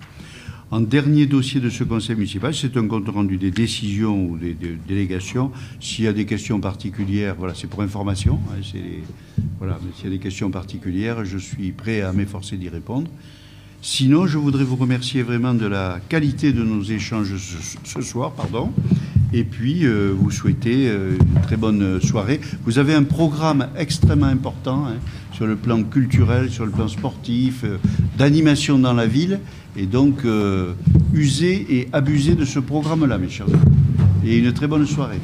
En dernier dossier de ce conseil municipal, c'est un compte rendu des décisions ou des délégations. S'il y a des questions particulières, voilà, c'est pour information. Hein, voilà, mais s'il y a des questions particulières, je suis prêt à m'efforcer d'y répondre. Sinon, je voudrais vous remercier vraiment de la qualité de nos échanges ce soir, et puis vous souhaiter une très bonne soirée. Vous avez un programme extrêmement important sur le plan culturel, sur le plan sportif, d'animation dans la ville, et donc usez et abusez de ce programme-là, mes chers amis. Et une très bonne soirée.